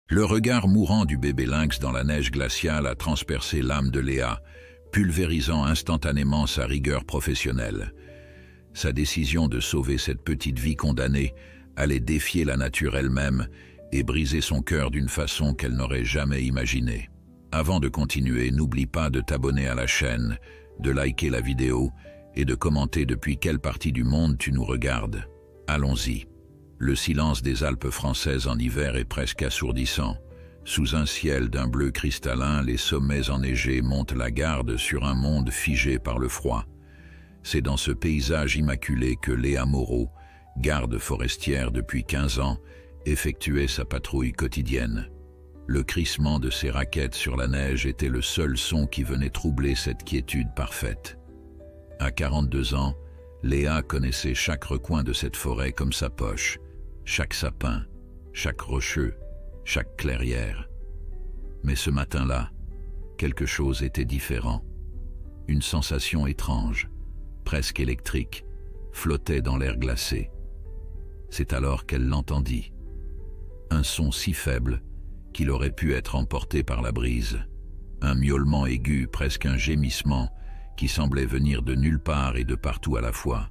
Le regard mourant du bébé lynx dans la neige glaciale a transpercé l'âme de Léa, pulvérisant instantanément sa rigueur professionnelle. Sa décision de sauver cette petite vie condamnée allait défier la nature elle-même et briser son cœur d'une façon qu'elle n'aurait jamais imaginée. Avant de continuer, n'oublie pas de t'abonner à la chaîne, de liker la vidéo et de commenter depuis quelle partie du monde tu nous regardes. Allons-y. Le silence des Alpes françaises en hiver est presque assourdissant. Sous un ciel d'un bleu cristallin, les sommets enneigés montent la garde sur un monde figé par le froid. C'est dans ce paysage immaculé que Léa Moreau, garde forestière depuis 15 ans, effectuait sa patrouille quotidienne. Le crissement de ses raquettes sur la neige était le seul son qui venait troubler cette quiétude parfaite. À 42 ans, Léa connaissait chaque recoin de cette forêt comme sa poche, chaque sapin, chaque rocheux, chaque clairière. Mais ce matin-là, quelque chose était différent. Une sensation étrange, presque électrique, flottait dans l'air glacé. C'est alors qu'elle l'entendit. Un son si faible qu'il aurait pu être emporté par la brise. Un miaulement aigu, presque un gémissement, qui semblait venir de nulle part et de partout à la fois.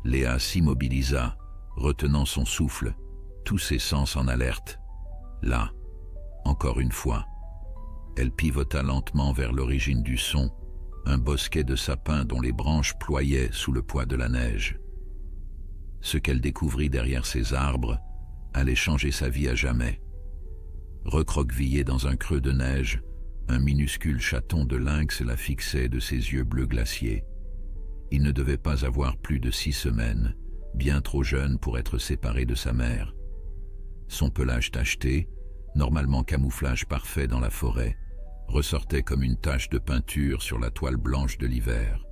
Léa s'immobilisa, retenant son souffle, tous ses sens en alerte. Là, encore une fois, elle pivota lentement vers l'origine du son, un bosquet de sapins dont les branches ployaient sous le poids de la neige. Ce qu'elle découvrit derrière ces arbres allait changer sa vie à jamais. Recroquevillé dans un creux de neige, un minuscule chaton de lynx la fixait de ses yeux bleus glaciers. Il ne devait pas avoir plus de 6 semaines, bien trop jeune pour être séparé de sa mère. Son pelage tacheté, normalement camouflage parfait dans la forêt, ressortait comme une tache de peinture sur la toile blanche de l'hiver.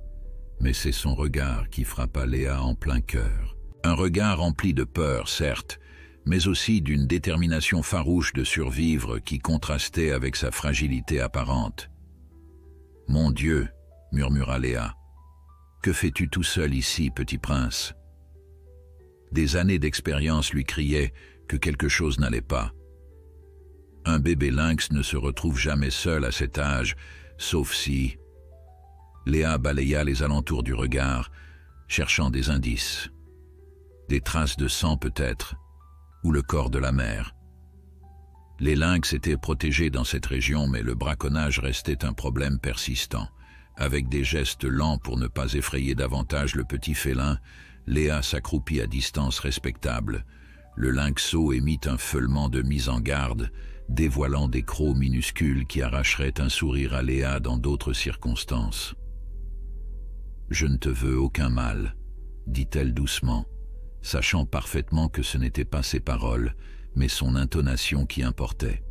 Mais c'est son regard qui frappa Léa en plein cœur. Un regard rempli de peur, certes, mais aussi d'une détermination farouche de survivre qui contrastait avec sa fragilité apparente. « Mon Dieu !» murmura Léa. « Que fais-tu tout seul ici, petit prince ?» Des années d'expérience lui criaient que quelque chose n'allait pas. Un bébé lynx ne se retrouve jamais seul à cet âge, sauf si... Léa balaya les alentours du regard, cherchant des indices. Des traces de sang peut-être, ou le corps de la mère. Les lynx étaient protégés dans cette région, mais le braconnage restait un problème persistant. Avec des gestes lents pour ne pas effrayer davantage le petit félin, Léa s'accroupit à distance respectable. Le lynxo émit un feulement de mise en garde, dévoilant des crocs minuscules qui arracheraient un sourire à Léa dans d'autres circonstances. « Je ne te veux aucun mal », dit-elle doucement, sachant parfaitement que ce n'étaient pas ses paroles, mais son intonation qui importait.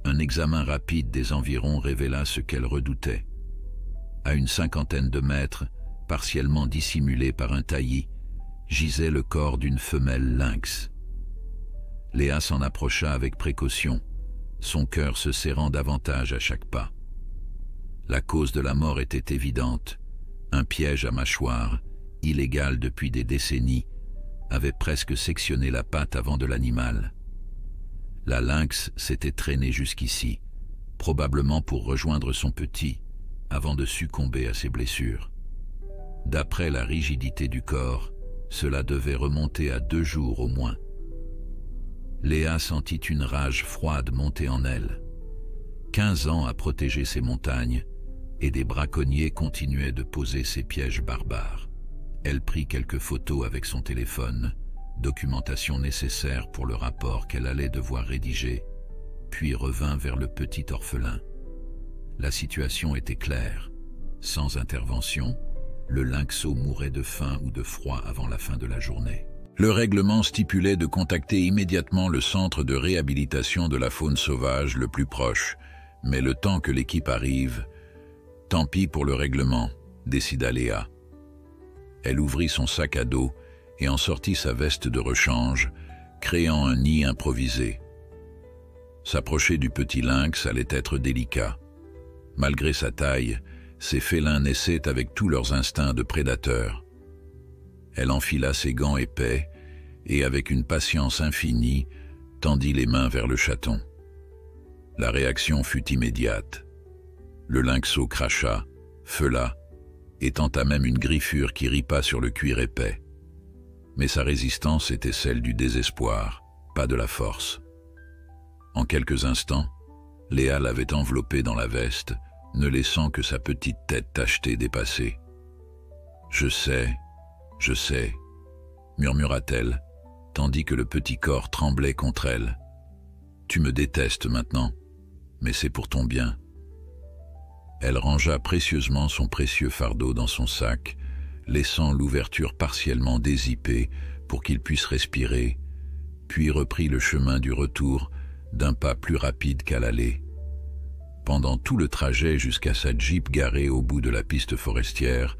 Un examen rapide des environs révéla ce qu'elle redoutait. À une 50aine de mètres, partiellement dissimulé par un taillis, gisait le corps d'une femelle lynx. Léa s'en approcha avec précaution, son cœur se serrant davantage à chaque pas. La cause de la mort était évidente. Un piège à mâchoire, illégal depuis des décennies, avait presque sectionné la patte avant de l'animal. La lynx s'était traînée jusqu'ici, probablement pour rejoindre son petit, avant de succomber à ses blessures. D'après la rigidité du corps, cela devait remonter à 2 jours au moins. Léa sentit une rage froide monter en elle. 15 ans à protéger ces montagnes, et des braconniers continuaient de poser ces pièges barbares. Elle prit quelques photos avec son téléphone, documentation nécessaire pour le rapport qu'elle allait devoir rédiger, puis revint vers le petit orphelin. La situation était claire. Sans intervention, le lynxo mourait de faim ou de froid avant la fin de la journée. Le règlement stipulait de contacter immédiatement le centre de réhabilitation de la faune sauvage le plus proche, mais le temps que l'équipe arrive, tant pis pour le règlement, décida Léa. Elle ouvrit son sac à dos et en sortit sa veste de rechange, créant un nid improvisé. S'approcher du petit lynx allait être délicat. Malgré sa taille, ces félins naissaient avec tous leurs instincts de prédateurs. Elle enfila ses gants épais et, avec une patience infinie, tendit les mains vers le chaton. La réaction fut immédiate. Le lynxo cracha, feula, et tenta même une griffure qui ripa sur le cuir épais. Mais sa résistance était celle du désespoir, pas de la force. En quelques instants, Léa l'avait enveloppé dans la veste, ne laissant que sa petite tête tachetée dépasser. « Je sais, murmura-t-elle, tandis que le petit corps tremblait contre elle. « Tu me détestes maintenant, mais c'est pour ton bien. » Elle rangea précieusement son précieux fardeau dans son sac, laissant l'ouverture partiellement dézippée pour qu'il puisse respirer, puis reprit le chemin du retour d'un pas plus rapide qu'à l'aller. Pendant tout le trajet jusqu'à sa Jeep garée au bout de la piste forestière,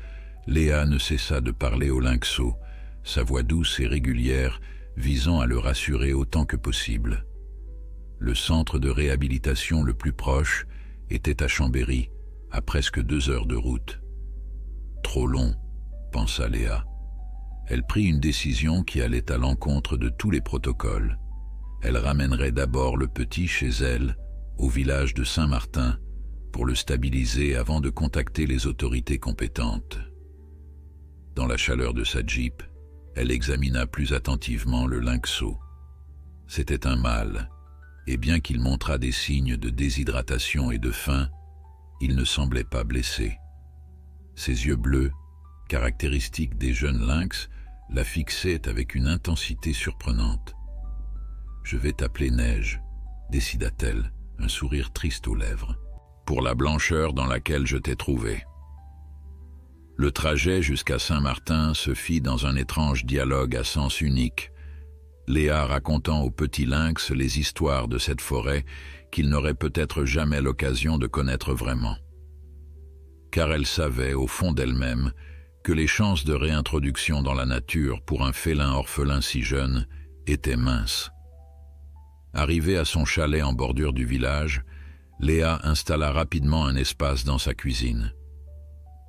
Léa ne cessa de parler au lynxo, sa voix douce et régulière visant à le rassurer autant que possible. Le centre de réhabilitation le plus proche était à Chambéry, à presque 2 heures de route. Trop long, pensa Léa. Elle prit une décision qui allait à l'encontre de tous les protocoles. Elle ramènerait d'abord le petit chez elle, au village de Saint-Martin, pour le stabiliser avant de contacter les autorités compétentes. Dans la chaleur de sa Jeep, elle examina plus attentivement le lynxo. C'était un mâle, et bien qu'il montrât des signes de déshydratation et de faim, il ne semblait pas blessé. Ses yeux bleus, caractéristiques des jeunes lynx, la fixaient avec une intensité surprenante. « Je vais t'appeler Neige », décida-t-elle, un sourire triste aux lèvres, « pour la blancheur dans laquelle je t'ai trouvé. » Le trajet jusqu'à Saint-Martin se fit dans un étrange dialogue à sens unique, Léa racontant au petit lynx les histoires de cette forêt qu'il n'aurait peut-être jamais l'occasion de connaître vraiment. Car elle savait, au fond d'elle-même, que les chances de réintroduction dans la nature pour un félin orphelin si jeune étaient minces. Arrivée à son chalet en bordure du village, Léa installa rapidement un espace dans sa cuisine.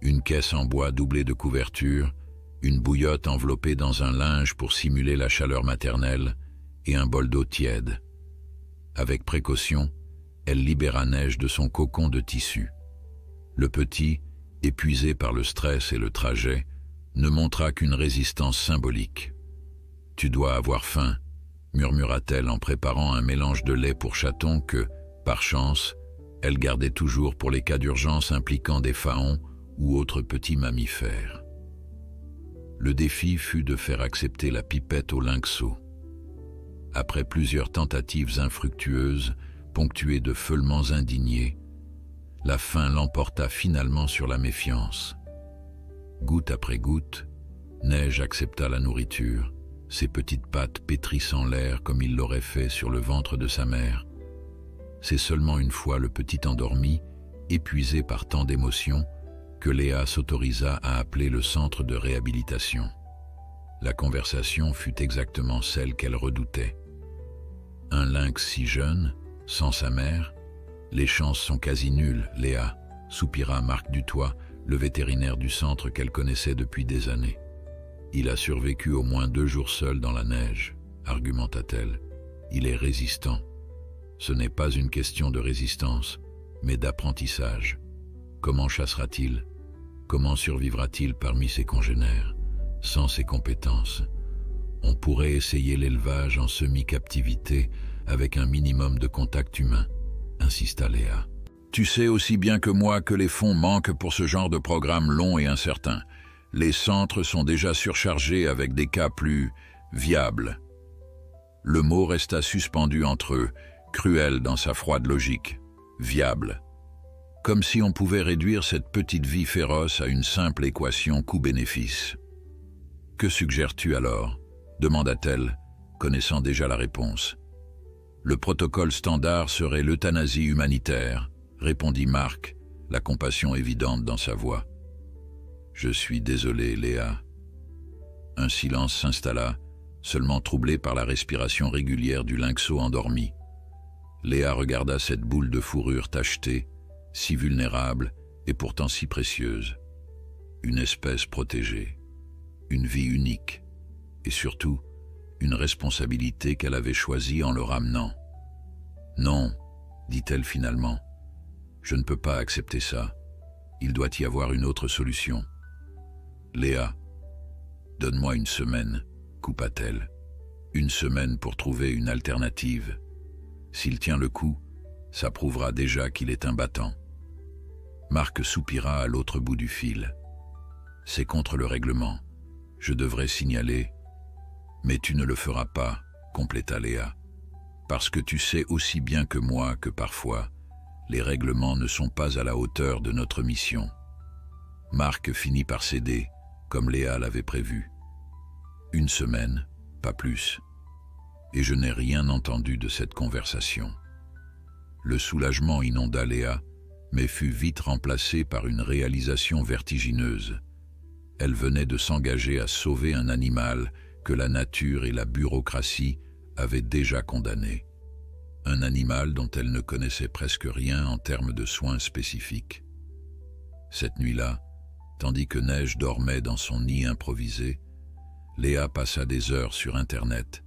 Une caisse en bois doublée de couverture, une bouillotte enveloppée dans un linge pour simuler la chaleur maternelle et un bol d'eau tiède. Avec précaution, elle libéra Neige de son cocon de tissu. Le petit, épuisé par le stress et le trajet, ne montra qu'une résistance symbolique. « Tu dois avoir faim », murmura-t-elle en préparant un mélange de lait pour chaton que, par chance, elle gardait toujours pour les cas d'urgence impliquant des faons ou autres petits mammifères. Le défi fut de faire accepter la pipette au lynxo. Après plusieurs tentatives infructueuses, ponctuées de feulements indignés, la faim l'emporta finalement sur la méfiance. Goutte après goutte, Neige accepta la nourriture, ses petites pattes pétrissant l'air comme il l'aurait fait sur le ventre de sa mère. C'est seulement une fois le petit endormi, épuisé par tant d'émotions, que Léa s'autorisa à appeler le centre de réhabilitation. La conversation fut exactement celle qu'elle redoutait. Un lynx si jeune, sans sa mère, les chances sont quasi nulles, Léa, soupira Marc Dutoit, le vétérinaire du centre qu'elle connaissait depuis des années. Il a survécu au moins 2 jours seul dans la neige, argumenta-t-elle. Il est résistant. Ce n'est pas une question de résistance, mais d'apprentissage. Comment chassera-t-il ? Comment survivra-t-il parmi ses congénères, sans ses compétences? On pourrait essayer l'élevage en semi-captivité avec un minimum de contact humain, insista Léa. Tu sais aussi bien que moi que les fonds manquent pour ce genre de programme long et incertain. Les centres sont déjà surchargés avec des cas plus viables. Le mot resta suspendu entre eux, cruel dans sa froide logique. Viable. Comme si on pouvait réduire cette petite vie féroce à une simple équation coût-bénéfice. « Que suggères-tu alors » demanda-t-elle, connaissant déjà la réponse. « Le protocole standard serait l'euthanasie humanitaire », répondit Marc, la compassion évidente dans sa voix. « Je suis désolé, Léa. » Un silence s'installa, seulement troublé par la respiration régulière du lynxo endormi. Léa regarda cette boule de fourrure tachetée, si vulnérable et pourtant si précieuse. Une espèce protégée, une vie unique, et surtout, une responsabilité qu'elle avait choisie en le ramenant. « Non, dit-elle finalement, je ne peux pas accepter ça. Il doit y avoir une autre solution. »« Léa, donne-moi une semaine, coupa-t-elle. Une semaine pour trouver une alternative. S'il tient le coup, ça prouvera déjà qu'il est un battant. » Marc soupira à l'autre bout du fil. « C'est contre le règlement. Je devrais signaler. »« Mais tu ne le feras pas, » compléta Léa. « Parce que tu sais aussi bien que moi que parfois, les règlements ne sont pas à la hauteur de notre mission. » Marc finit par céder, comme Léa l'avait prévu. Une semaine, pas plus. Et je n'ai rien entendu de cette conversation. Le soulagement inonda Léa, mais fut vite remplacé par une réalisation vertigineuse. Elle venait de s'engager à sauver un animal que la nature et la bureaucratie avaient déjà condamné. Un animal dont elle ne connaissait presque rien en termes de soins spécifiques. Cette nuit-là, tandis que Neige dormait dans son nid improvisé, Léa passa des heures sur Internet,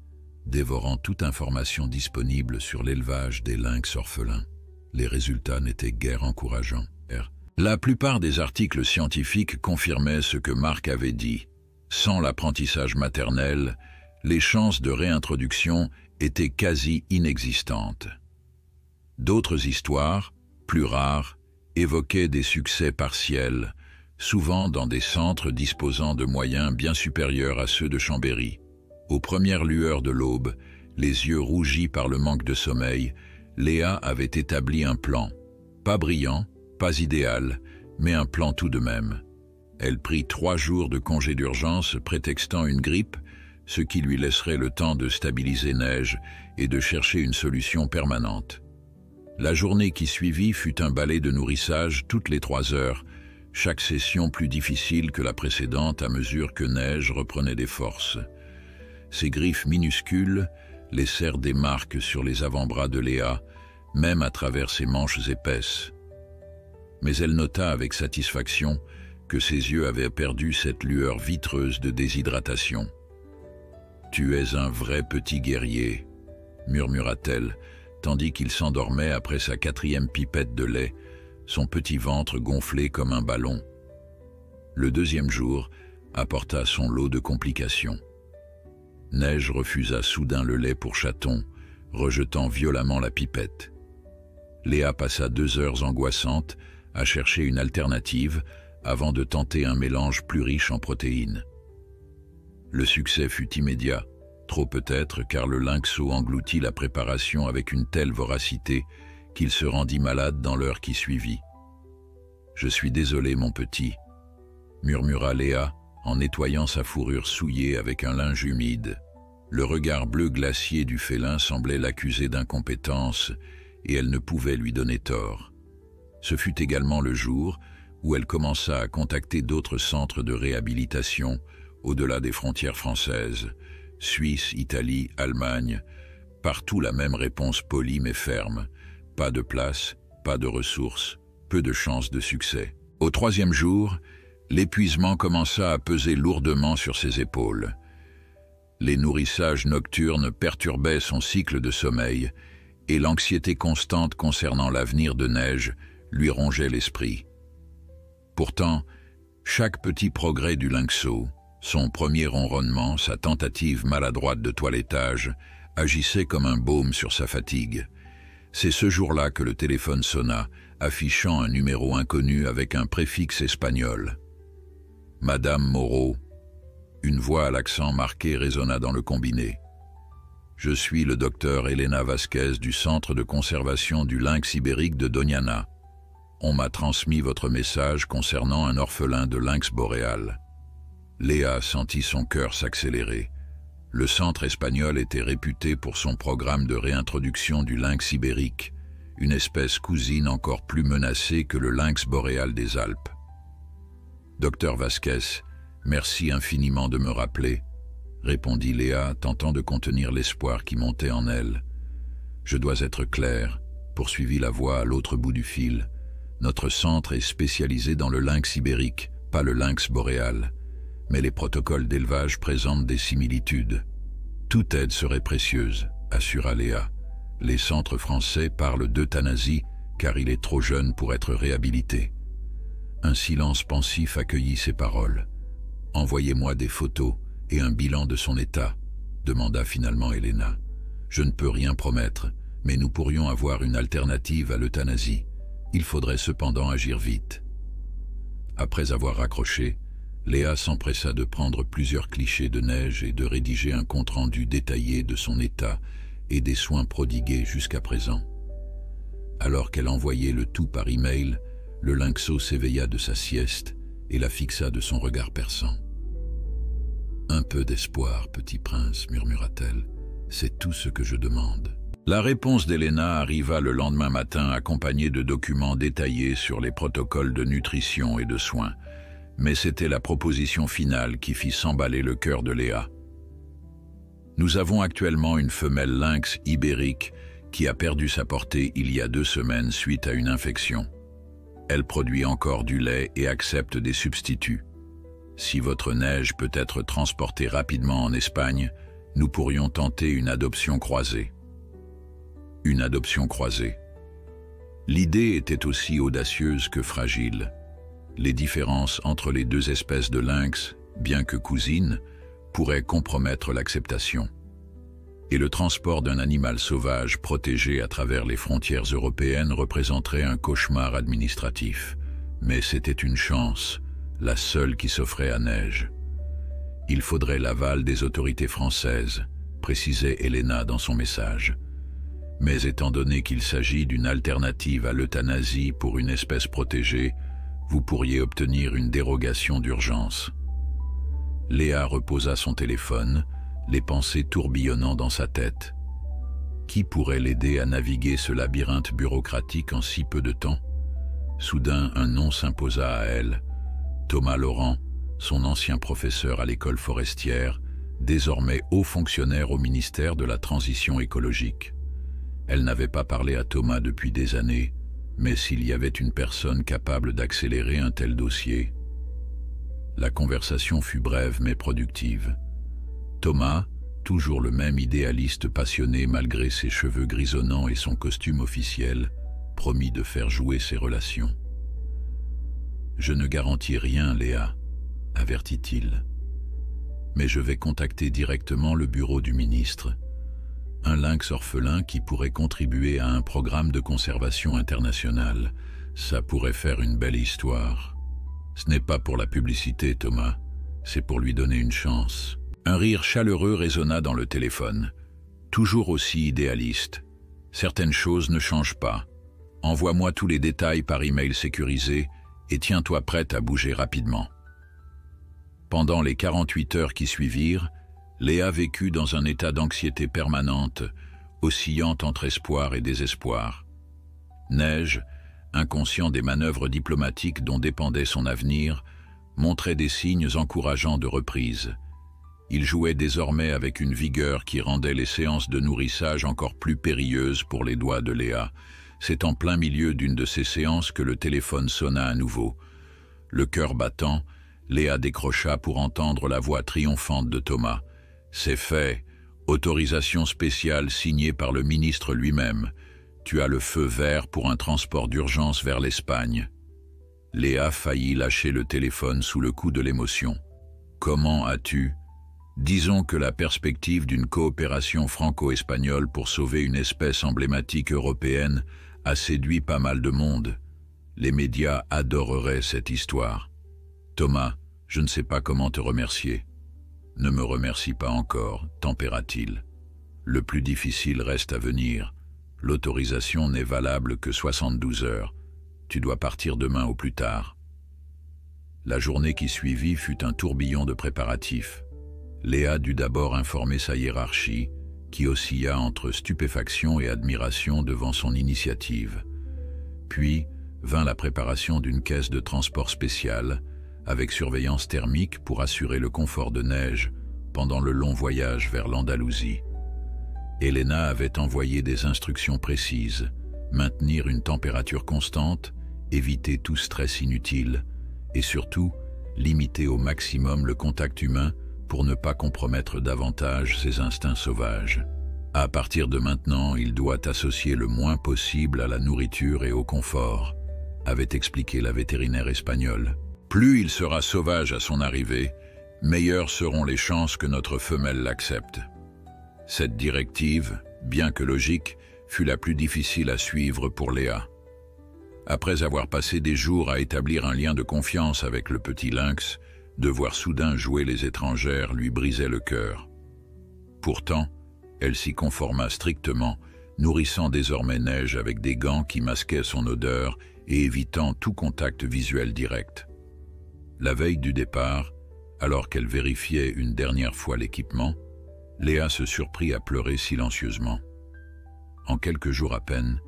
dévorant toute information disponible sur l'élevage des lynx orphelins. Les résultats n'étaient guère encourageants. La plupart des articles scientifiques confirmaient ce que Marc avait dit. Sans l'apprentissage maternel, les chances de réintroduction étaient quasi inexistantes. D'autres histoires, plus rares, évoquaient des succès partiels, souvent dans des centres disposant de moyens bien supérieurs à ceux de Chambéry. Aux premières lueurs de l'aube, les yeux rougis par le manque de sommeil, Léa avait établi un plan. Pas brillant, pas idéal, mais un plan tout de même. Elle prit 3 jours de congé d'urgence prétextant une grippe, ce qui lui laisserait le temps de stabiliser Neige et de chercher une solution permanente. La journée qui suivit fut un balai de nourrissage toutes les 3 heures, chaque session plus difficile que la précédente à mesure que Neige reprenait des forces. Ses griffes minuscules laissèrent des marques sur les avant-bras de Léa, même à travers ses manches épaisses. Mais elle nota avec satisfaction que ses yeux avaient perdu cette lueur vitreuse de déshydratation. « Tu es un vrai petit guerrier », murmura-t-elle, tandis qu'il s'endormait après sa 4e pipette de lait, son petit ventre gonflé comme un ballon. Le 2e jour apporta son lot de complications. Neige refusa soudain le lait pour chaton, rejetant violemment la pipette. Léa passa 2 heures angoissantes à chercher une alternative avant de tenter un mélange plus riche en protéines. Le succès fut immédiat, trop peut-être car le lynxo engloutit la préparation avec une telle voracité qu'il se rendit malade dans l'heure qui suivit. « Je suis désolé, mon petit », murmura Léa en nettoyant sa fourrure souillée avec un linge humide. Le regard bleu glacier du félin semblait l'accuser d'incompétence et elle ne pouvait lui donner tort. Ce fut également le jour où elle commença à contacter d'autres centres de réhabilitation au-delà des frontières françaises, Suisse, Italie, Allemagne, partout la même réponse polie mais ferme. Pas de place, pas de ressources, peu de chances de succès. Au 3e jour, l'épuisement commença à peser lourdement sur ses épaules. Les nourrissages nocturnes perturbaient son cycle de sommeil et l'anxiété constante concernant l'avenir de Neige lui rongeait l'esprit. Pourtant, chaque petit progrès du lynxo, son premier ronronnement, sa tentative maladroite de toilettage, agissait comme un baume sur sa fatigue. C'est ce jour-là que le téléphone sonna, affichant un numéro inconnu avec un préfixe espagnol. « Madame Moreau », une voix à l'accent marqué résonna dans le combiné. « Je suis le docteur Elena Vasquez du Centre de conservation du lynx ibérique de Doñana. On m'a transmis votre message concernant un orphelin de lynx boréal. » Léa sentit son cœur s'accélérer. Le centre espagnol était réputé pour son programme de réintroduction du lynx ibérique, une espèce cousine encore plus menacée que le lynx boréal des Alpes. « Docteur Vasquez, merci infiniment de me rappeler, » répondit Léa, tentant de contenir l'espoir qui montait en elle. « Je dois être clair, » poursuivit la voix à l'autre bout du fil. « Notre centre est spécialisé dans le lynx ibérique, pas le lynx boréal. Mais les protocoles d'élevage présentent des similitudes. » Toute aide serait précieuse, assura Léa. Les centres français parlent d'euthanasie car il est trop jeune pour être réhabilité. Un silence pensif accueillit ces paroles. « Envoyez-moi des photos et un bilan de son état », demanda finalement Elena. « Je ne peux rien promettre, mais nous pourrions avoir une alternative à l'euthanasie. Il faudrait cependant agir vite. » Après avoir raccroché, Léa s'empressa de prendre plusieurs clichés de Neige et de rédiger un compte-rendu détaillé de son état et des soins prodigués jusqu'à présent. Alors qu'elle envoyait le tout par email, le lynxo s'éveilla de sa sieste et la fixa de son regard perçant. « Un peu d'espoir, petit prince, murmura-t-elle. C'est tout ce que je demande. » La réponse d'Elena arriva le lendemain matin accompagnée de documents détaillés sur les protocoles de nutrition et de soins, mais c'était la proposition finale qui fit s'emballer le cœur de Léa. « Nous avons actuellement une femelle lynx ibérique qui a perdu sa portée il y a 2 semaines suite à une infection. Elle produit encore du lait et accepte des substituts. Si votre Neige peut être transportée rapidement en Espagne, nous pourrions tenter une adoption croisée. » Une adoption croisée. L'idée était aussi audacieuse que fragile. Les différences entre les 2 espèces de lynx, bien que cousines, pourraient compromettre l'acceptation. Et le transport d'un animal sauvage protégé à travers les frontières européennes représenterait un cauchemar administratif. Mais c'était une chance, la seule qui s'offrait à Neige. Il faudrait l'aval des autorités françaises, précisait Elena dans son message. Mais étant donné qu'il s'agit d'une alternative à l'euthanasie pour une espèce protégée, vous pourriez obtenir une dérogation d'urgence. Léa reposa son téléphone, les pensées tourbillonnant dans sa tête. Qui pourrait l'aider à naviguer ce labyrinthe bureaucratique en si peu de temps? Soudain, un nom s'imposa à elle. Thomas Laurent, son ancien professeur à l'école forestière, désormais haut fonctionnaire au ministère de la Transition écologique. Elle n'avait pas parlé à Thomas depuis des années, mais s'il y avait une personne capable d'accélérer un tel dossier... La conversation fut brève mais productive. Thomas, toujours le même idéaliste passionné malgré ses cheveux grisonnants et son costume officiel, promit de faire jouer ses relations. « Je ne garantis rien, Léa, » avertit-il. « Mais je vais contacter directement le bureau du ministre. Un lynx orphelin qui pourrait contribuer à un programme de conservation internationale. Ça pourrait faire une belle histoire. Ce n'est pas pour la publicité, Thomas. C'est pour lui donner une chance. » Un rire chaleureux résonna dans le téléphone. Toujours aussi idéaliste. Certaines choses ne changent pas. Envoie-moi tous les détails par email sécurisé et tiens-toi prête à bouger rapidement. Pendant les 48 heures qui suivirent, Léa vécut dans un état d'anxiété permanente, oscillant entre espoir et désespoir. Neige, inconscient des manœuvres diplomatiques dont dépendait son avenir, montrait des signes encourageants de reprise. Il jouait désormais avec une vigueur qui rendait les séances de nourrissage encore plus périlleuses pour les doigts de Léa. C'est en plein milieu d'une de ces séances que le téléphone sonna à nouveau. Le cœur battant, Léa décrocha pour entendre la voix triomphante de Thomas. « C'est fait. Autorisation spéciale signée par le ministre lui-même. Tu as le feu vert pour un transport d'urgence vers l'Espagne. » Léa faillit lâcher le téléphone sous le coup de l'émotion. « Comment as-tu » Disons que la perspective d'une coopération franco-espagnole pour sauver une espèce emblématique européenne a séduit pas mal de monde. Les médias adoreraient cette histoire. Thomas, je ne sais pas comment te remercier. Ne me remercie pas encore, tempéra-t-il. Le plus difficile reste à venir. L'autorisation n'est valable que 72 heures. Tu dois partir demain au plus tard. La journée qui suivit fut un tourbillon de préparatifs. Léa dut d'abord informer sa hiérarchie, qui oscilla entre stupéfaction et admiration devant son initiative. Puis vint la préparation d'une caisse de transport spéciale, avec surveillance thermique pour assurer le confort de Neige pendant le long voyage vers l'Andalousie. Elena avait envoyé des instructions précises, maintenir une température constante, éviter tout stress inutile, et surtout, limiter au maximum le contact humain pour ne pas compromettre davantage ses instincts sauvages. À partir de maintenant, il doit associer le moins possible à la nourriture et au confort, avait expliqué la vétérinaire espagnole. Plus il sera sauvage à son arrivée, meilleures seront les chances que notre femelle l'accepte. Cette directive, bien que logique, fut la plus difficile à suivre pour Léa. Après avoir passé des jours à établir un lien de confiance avec le petit lynx, de voir soudain jouer les étrangères lui brisait le cœur. Pourtant, elle s'y conforma strictement, nourrissant désormais Neige avec des gants qui masquaient son odeur et évitant tout contact visuel direct. La veille du départ, alors qu'elle vérifiait une dernière fois l'équipement, Léa se surprit à pleurer silencieusement. En quelques jours à peine,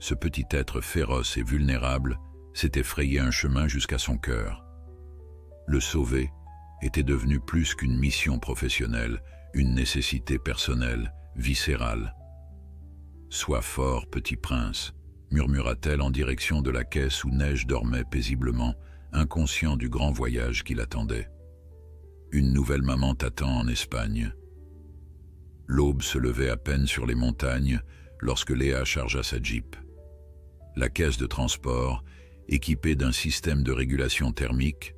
ce petit être féroce et vulnérable s'était frayé un chemin jusqu'à son cœur. Le sauver était devenu plus qu'une mission professionnelle, une nécessité personnelle, viscérale. « Sois fort, petit prince », murmura-t-elle en direction de la caisse où Neige dormait paisiblement, inconscient du grand voyage qui l'attendait. « Une nouvelle maman t'attend en Espagne. » L'aube se levait à peine sur les montagnes lorsque Léa chargea sa Jeep. La caisse de transport, équipée d'un système de régulation thermique,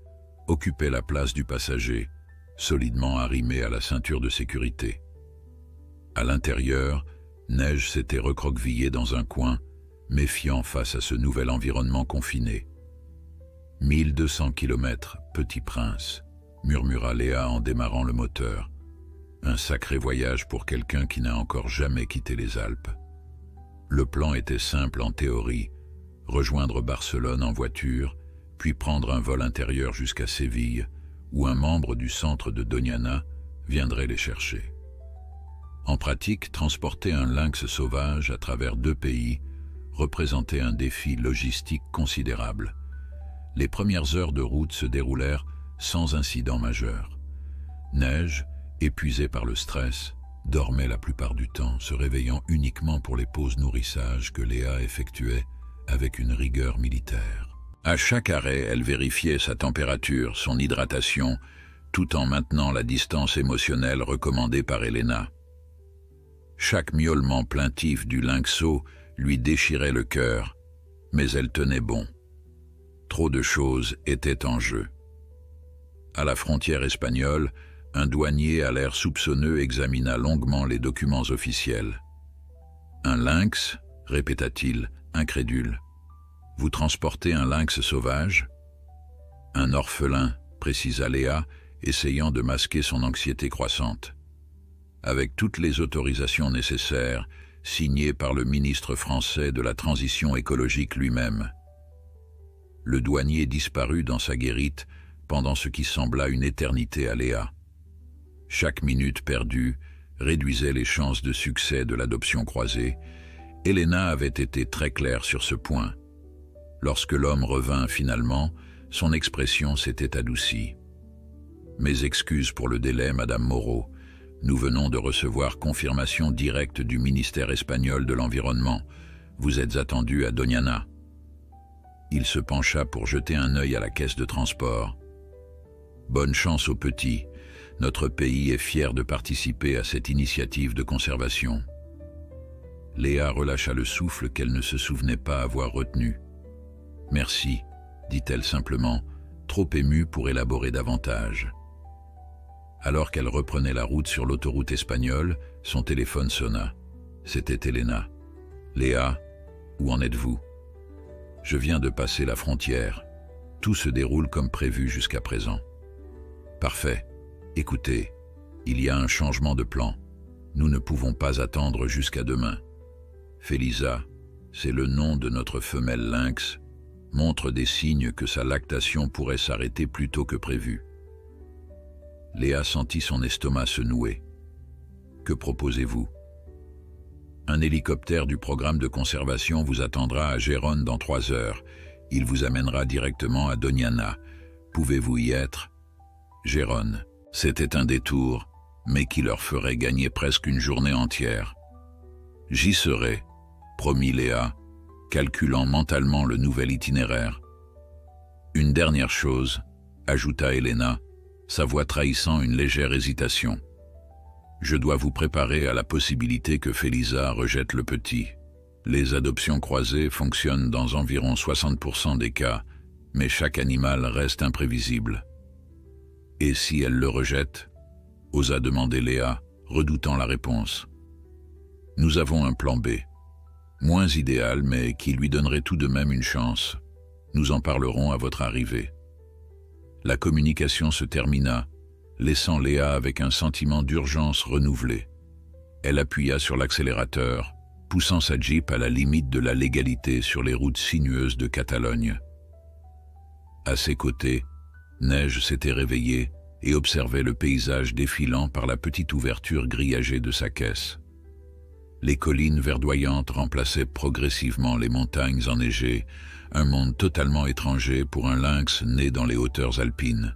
occupait la place du passager, solidement arrimé à la ceinture de sécurité. À l'intérieur, Neige s'était recroquevillée dans un coin, méfiant face à ce nouvel environnement confiné. « 1200 kilomètres, petit prince », murmura Léa en démarrant le moteur. Un sacré voyage pour quelqu'un qui n'a encore jamais quitté les Alpes. Le plan était simple en théorie, rejoindre Barcelone en voiture, puis prendre un vol intérieur jusqu'à Séville, où un membre du centre de Doñana viendrait les chercher. En pratique, transporter un lynx sauvage à travers 2 pays représentait un défi logistique considérable. Les premières heures de route se déroulèrent sans incident majeur. Neige, épuisée par le stress, dormait la plupart du temps, se réveillant uniquement pour les pauses nourrissage que Léa effectuait avec une rigueur militaire. À chaque arrêt, elle vérifiait sa température, son hydratation, tout en maintenant la distance émotionnelle recommandée par Elena. Chaque miaulement plaintif du lynxo lui déchirait le cœur, mais elle tenait bon. Trop de choses étaient en jeu. À la frontière espagnole, un douanier à l'air soupçonneux examina longuement les documents officiels. « Un lynx ?» répéta-t-il, incrédule. « Vous transportez un lynx sauvage ?»« Un orphelin », précisa Léa, essayant de masquer son anxiété croissante. « Avec toutes les autorisations nécessaires, signées par le ministre français de la Transition écologique lui-même. » Le douanier disparut dans sa guérite pendant ce qui sembla une éternité à Léa. Chaque minute perdue réduisait les chances de succès de l'adoption croisée. Elena avait été très claire sur ce point. Lorsque l'homme revint finalement, son expression s'était adoucie. « Mes excuses pour le délai, Madame Moreau. Nous venons de recevoir confirmation directe du ministère espagnol de l'Environnement. Vous êtes attendu à Doñana. » Il se pencha pour jeter un œil à la caisse de transport. « Bonne chance aux petits. Notre pays est fier de participer à cette initiative de conservation. » Léa relâcha le souffle qu'elle ne se souvenait pas avoir retenu. « Merci, » dit-elle simplement, trop émue pour élaborer davantage. Alors qu'elle reprenait la route sur l'autoroute espagnole, son téléphone sonna. C'était Elena. « Léa, où en êtes-vous ? » « Je viens de passer la frontière. Tout se déroule comme prévu jusqu'à présent. » « Parfait. Écoutez, il y a un changement de plan. Nous ne pouvons pas attendre jusqu'à demain. Félisa, c'est le nom de notre femelle lynx, montre des signes que sa lactation pourrait s'arrêter plus tôt que prévu. Léa sentit son estomac se nouer. « Que proposez-vous ? » « Un hélicoptère du programme de conservation vous attendra à Gérone dans 3 heures. Il vous amènera directement à Doñana. Pouvez-vous y être ? » Gérone. C'était un détour, mais qui leur ferait gagner presque une journée entière. « J'y serai », promit Léa, calculant mentalement le nouvel itinéraire. « Une dernière chose », ajouta Elena, « sa voix trahissant une légère hésitation. Je dois vous préparer à la possibilité que Felisa rejette le petit. Les adoptions croisées fonctionnent dans environ 60% des cas, mais chaque animal reste imprévisible. Et si elle le rejette? Osa demander Léa, redoutant la réponse. Nous avons un plan B. Moins idéal, mais qui lui donnerait tout de même une chance. Nous en parlerons à votre arrivée. La communication se termina, laissant Léa avec un sentiment d'urgence renouvelé. Elle appuya sur l'accélérateur, poussant sa Jeep à la limite de la légalité sur les routes sinueuses de Catalogne. À ses côtés, Neige s'était réveillée et observait le paysage défilant par la petite ouverture grillagée de sa caisse. Les collines verdoyantes remplaçaient progressivement les montagnes enneigées, un monde totalement étranger pour un lynx né dans les hauteurs alpines.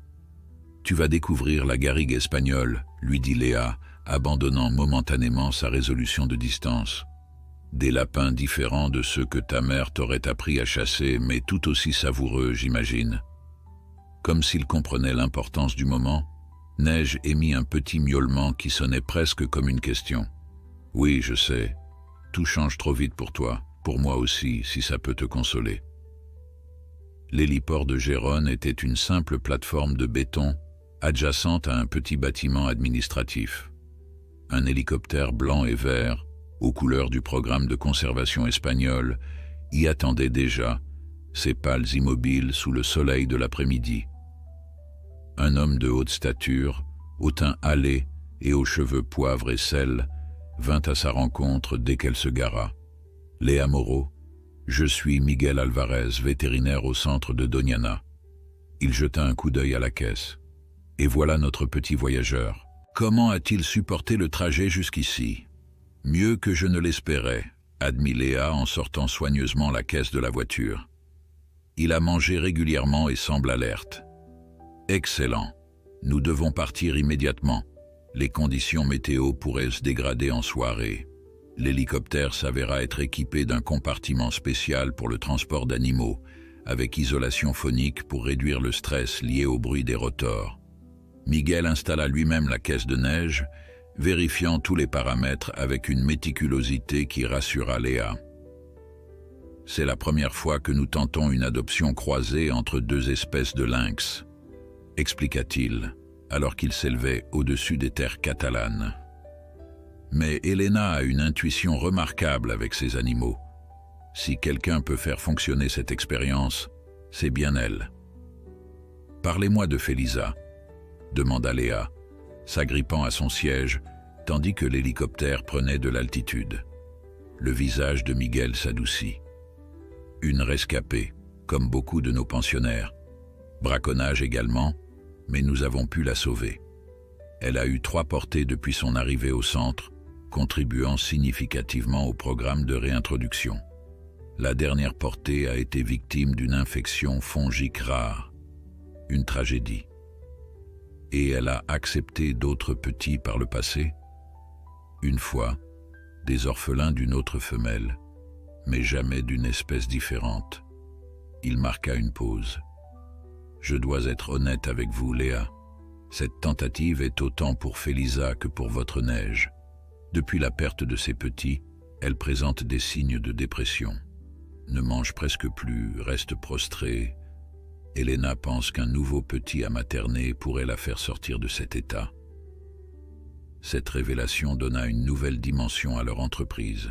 « Tu vas découvrir la garrigue espagnole », lui dit Léa, abandonnant momentanément sa résolution de distance. « Des lapins différents de ceux que ta mère t'aurait appris à chasser, mais tout aussi savoureux, j'imagine. » Comme s'il comprenait l'importance du moment, Neige émit un petit miaulement qui sonnait presque comme une question. « Oui, je sais. Tout change trop vite pour toi, pour moi aussi, si ça peut te consoler. » L'héliport de Gérone était une simple plateforme de béton adjacente à un petit bâtiment administratif. Un hélicoptère blanc et vert, aux couleurs du programme de conservation espagnol, y attendait déjà, ses pales immobiles sous le soleil de l'après-midi. Un homme de haute stature, au teint hâlé et aux cheveux poivre et sel, vint à sa rencontre dès qu'elle se gara. « Léa Moreau, je suis Miguel Alvarez, vétérinaire au centre de Doñana. » Il jeta un coup d'œil à la caisse. « Et voilà notre petit voyageur. Comment a-t-il supporté le trajet jusqu'ici? »« Mieux que je ne l'espérais, » admit Léa en sortant soigneusement la caisse de la voiture. « Il a mangé régulièrement et semble alerte. »« Excellent. Nous devons partir immédiatement. Les conditions météo pourraient se dégrader en soirée. » L'hélicoptère s'avéra être équipé d'un compartiment spécial pour le transport d'animaux, avec isolation phonique pour réduire le stress lié au bruit des rotors. Miguel installa lui-même la caisse de neige, vérifiant tous les paramètres avec une méticulosité qui rassura Léa. « C'est la première fois que nous tentons une adoption croisée entre deux espèces de lynx, » expliqua-t-il, alors qu'il s'élevait au-dessus des terres catalanes. Mais Elena a une intuition remarquable avec ces animaux. Si quelqu'un peut faire fonctionner cette expérience, c'est bien elle. « Parlez-moi de Felisa », demanda Léa, s'agrippant à son siège, tandis que l'hélicoptère prenait de l'altitude. Le visage de Miguel s'adoucit. Une rescapée, comme beaucoup de nos pensionnaires. Braconnage également, mais nous avons pu la sauver. Elle a eu 3 portées depuis son arrivée au centre, contribuant significativement au programme de réintroduction. La dernière portée a été victime d'une infection fongique rare, une tragédie. Et elle a accepté d'autres petits par le passé. Une fois, des orphelins d'une autre femelle, mais jamais d'une espèce différente. Il marqua une pause. « Je dois être honnête avec vous, Léa. Cette tentative est autant pour Felisa que pour votre Neige. Depuis la perte de ses petits, elle présente des signes de dépression. Ne mange presque plus, reste prostrée. Elena pense qu'un nouveau petit à materner pourrait la faire sortir de cet état. » Cette révélation donna une nouvelle dimension à leur entreprise.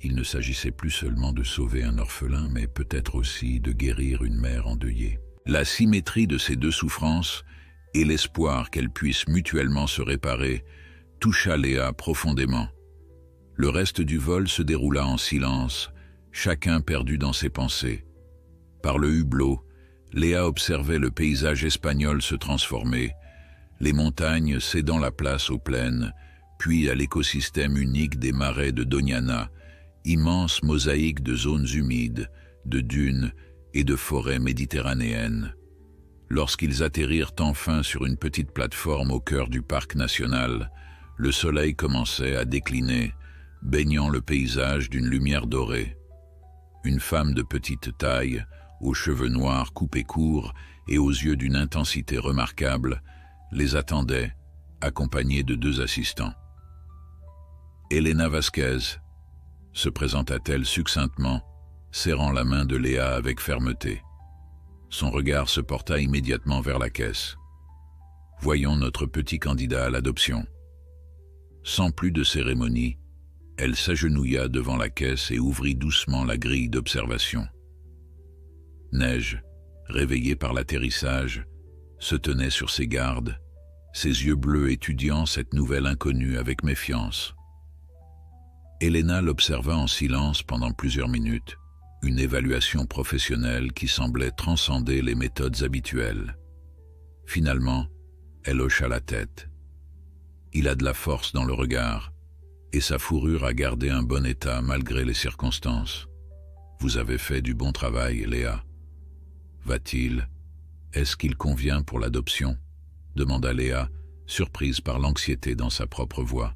Il ne s'agissait plus seulement de sauver un orphelin, mais peut-être aussi de guérir une mère endeuillée. La symétrie de ces deux souffrances et l'espoir qu'elles puissent mutuellement se réparer toucha Léa profondément. Le reste du vol se déroula en silence, chacun perdu dans ses pensées. Par le hublot, Léa observait le paysage espagnol se transformer, les montagnes cédant la place aux plaines, puis à l'écosystème unique des marais de Doñana, immense mosaïque de zones humides, de dunes et de forêts méditerranéennes. Lorsqu'ils atterrirent enfin sur une petite plateforme au cœur du parc national, le soleil commençait à décliner, baignant le paysage d'une lumière dorée. Une femme de petite taille, aux cheveux noirs coupés courts et aux yeux d'une intensité remarquable, les attendait, accompagnée de 2 assistants. Elena Vasquez, se présenta-t-elle succinctement, serrant la main de Léa avec fermeté. Son regard se porta immédiatement vers la caisse. Voyons notre petit candidat à l'adoption. Sans plus de cérémonie, elle s'agenouilla devant la caisse et ouvrit doucement la grille d'observation. Neige, réveillée par l'atterrissage, se tenait sur ses gardes, ses yeux bleus étudiant cette nouvelle inconnue avec méfiance. Elena l'observa en silence pendant plusieurs minutes, une évaluation professionnelle qui semblait transcender les méthodes habituelles. Finalement, elle hocha la tête. Il a de la force dans le regard, et sa fourrure a gardé un bon état malgré les circonstances. Vous avez fait du bon travail, Léa. Va-t-il? Est-ce qu'il convient pour l'adoption? Demanda Léa, surprise par l'anxiété dans sa propre voix.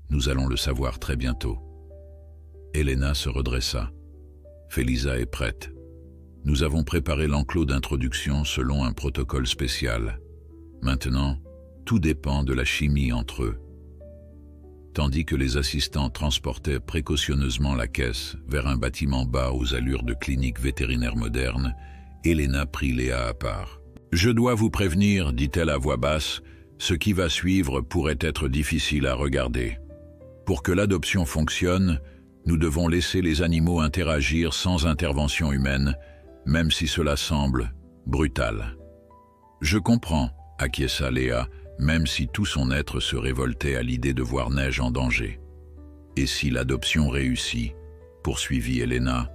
Nous allons le savoir très bientôt. Elena se redressa. Felisa est prête. Nous avons préparé l'enclos d'introduction selon un protocole spécial. Maintenant, tout dépend de la chimie entre eux. Tandis que les assistants transportaient précautionneusement la caisse vers un bâtiment bas aux allures de clinique vétérinaire moderne, Elena prit Léa à part. « Je dois vous prévenir, dit-elle à voix basse, ce qui va suivre pourrait être difficile à regarder. Pour que l'adoption fonctionne, nous devons laisser les animaux interagir sans intervention humaine, même si cela semble brutal. » « Je comprends, acquiesça Léa, même si tout son être se révoltait à l'idée de voir Neige en danger. « Et si l'adoption réussit, poursuivit Elena,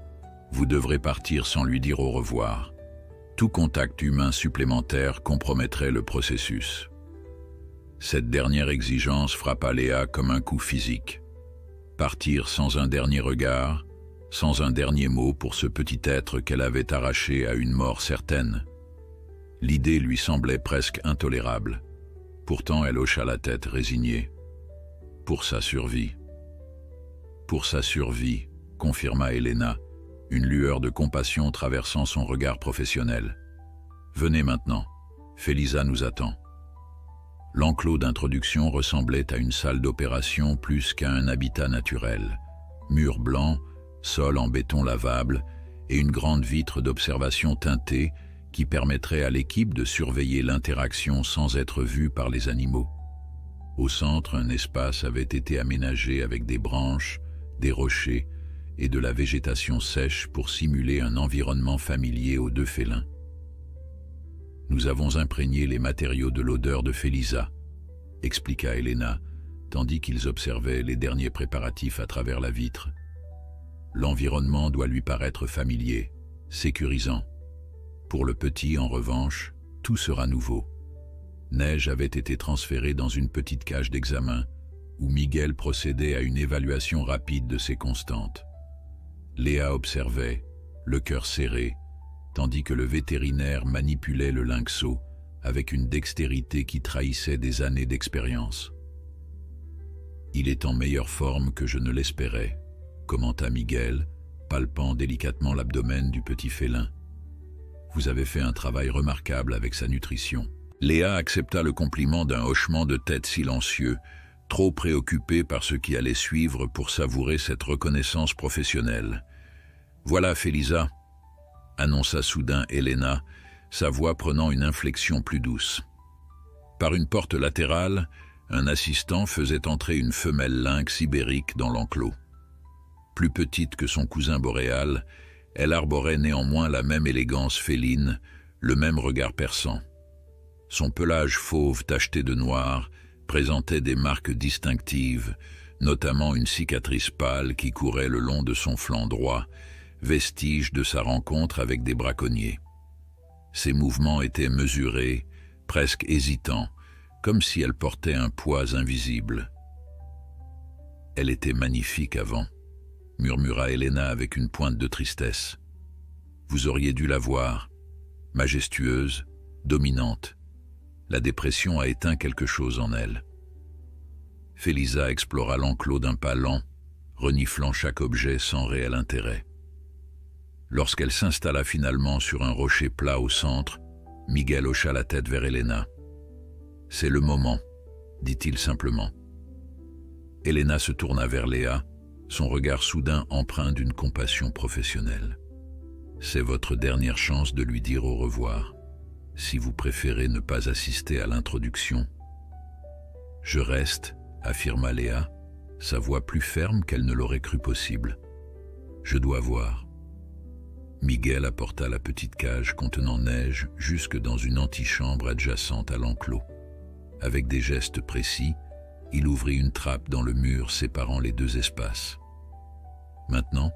vous devrez partir sans lui dire au revoir. Tout contact humain supplémentaire compromettrait le processus. » Cette dernière exigence frappa Léa comme un coup physique. Partir sans un dernier regard, sans un dernier mot pour ce petit être qu'elle avait arraché à une mort certaine. L'idée lui semblait presque intolérable. Pourtant, elle hocha la tête résignée. Pour sa survie. Pour sa survie, confirma Elena, une lueur de compassion traversant son regard professionnel. Venez maintenant, Felisa nous attend. L'enclos d'introduction ressemblait à une salle d'opération plus qu'à un habitat naturel. Murs blancs, sol en béton lavable et une grande vitre d'observation teintée qui permettrait à l'équipe de surveiller l'interaction sans être vue par les animaux. Au centre, un espace avait été aménagé avec des branches, des rochers et de la végétation sèche pour simuler un environnement familier aux 2 félins. Nous avons imprégné les matériaux de l'odeur de Felisa, expliqua Elena, tandis qu'ils observaient les derniers préparatifs à travers la vitre. L'environnement doit lui paraître familier, sécurisant. Pour le petit, en revanche, tout sera nouveau. Neige avait été transférée dans une petite cage d'examen, où Miguel procédait à une évaluation rapide de ses constantes. Léa observait, le cœur serré, tandis que le vétérinaire manipulait le lynxo avec une dextérité qui trahissait des années d'expérience. « Il est en meilleure forme que je ne l'espérais », commenta Miguel, palpant délicatement l'abdomen du petit félin. « Vous avez fait un travail remarquable avec sa nutrition. » Léa accepta le compliment d'un hochement de tête silencieux, trop préoccupée par ce qui allait suivre pour savourer cette reconnaissance professionnelle. « Voilà, Felisa », annonça soudain Elena, sa voix prenant une inflexion plus douce. Par une porte latérale, un assistant faisait entrer une femelle lynx ibérique dans l'enclos. Plus petite que son cousin boréal, elle arborait néanmoins la même élégance féline, le même regard perçant. Son pelage fauve tacheté de noir présentait des marques distinctives, notamment une cicatrice pâle qui courait le long de son flanc droit, vestige de sa rencontre avec des braconniers. Ses mouvements étaient mesurés, presque hésitants, comme si elle portait un poids invisible. « Elle était magnifique avant », murmura Elena avec une pointe de tristesse. « Vous auriez dû la voir, majestueuse, dominante. La dépression a éteint quelque chose en elle. » Felisa explora l'enclos d'un pas lent, reniflant chaque objet sans réel intérêt. Lorsqu'elle s'installa finalement sur un rocher plat au centre, Miguel hocha la tête vers Elena. « C'est le moment », dit-il simplement. Elena se tourna vers Léa, son regard soudain empreint d'une compassion professionnelle. « C'est votre dernière chance de lui dire au revoir, si vous préférez ne pas assister à l'introduction. »« Je reste », affirma Léa, sa voix plus ferme qu'elle ne l'aurait cru possible. « Je dois voir. » Miguel apporta la petite cage contenant Neige jusque dans une antichambre adjacente à l'enclos. Avec des gestes précis, il ouvrit une trappe dans le mur séparant les deux espaces. « Maintenant,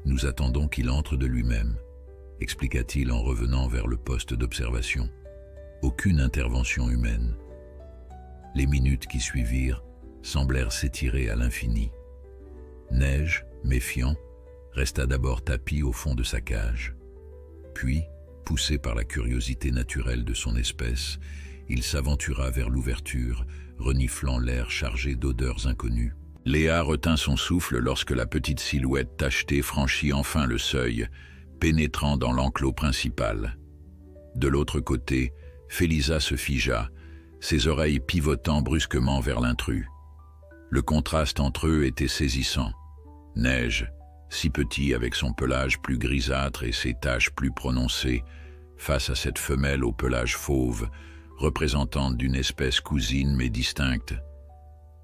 nous attendons qu'il entre de lui-même », expliqua-t-il en revenant vers le poste d'observation. Aucune intervention humaine. Les minutes qui suivirent semblèrent s'étirer à l'infini. Neige, méfiant, resta d'abord tapi au fond de sa cage. Puis, poussé par la curiosité naturelle de son espèce, il s'aventura vers l'ouverture, reniflant l'air chargé d'odeurs inconnues. Léa retint son souffle lorsque la petite silhouette tachetée franchit enfin le seuil, pénétrant dans l'enclos principal. De l'autre côté, Félisa se figea, ses oreilles pivotant brusquement vers l'intrus. Le contraste entre eux était saisissant. Neige, si petit avec son pelage plus grisâtre et ses taches plus prononcées, face à cette femelle au pelage fauve, représentante d'une espèce cousine mais distincte.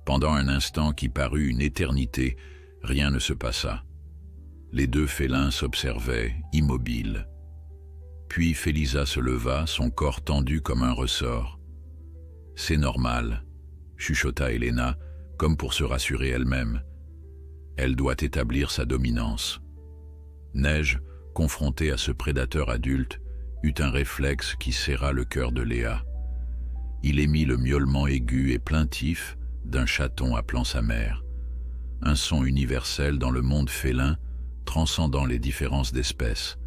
Pendant un instant qui parut une éternité, rien ne se passa. Les deux félins s'observaient, immobiles. Puis Félisa se leva, son corps tendu comme un ressort. « C'est normal », chuchota Elena, comme pour se rassurer elle-même. Elle doit établir sa dominance. Neige, confrontée à ce prédateur adulte, eut un réflexe qui serra le cœur de Léa. Il émit le miaulement aigu et plaintif d'un chaton appelant sa mère. Un son universel dans le monde félin, transcendant les différences d'espèces.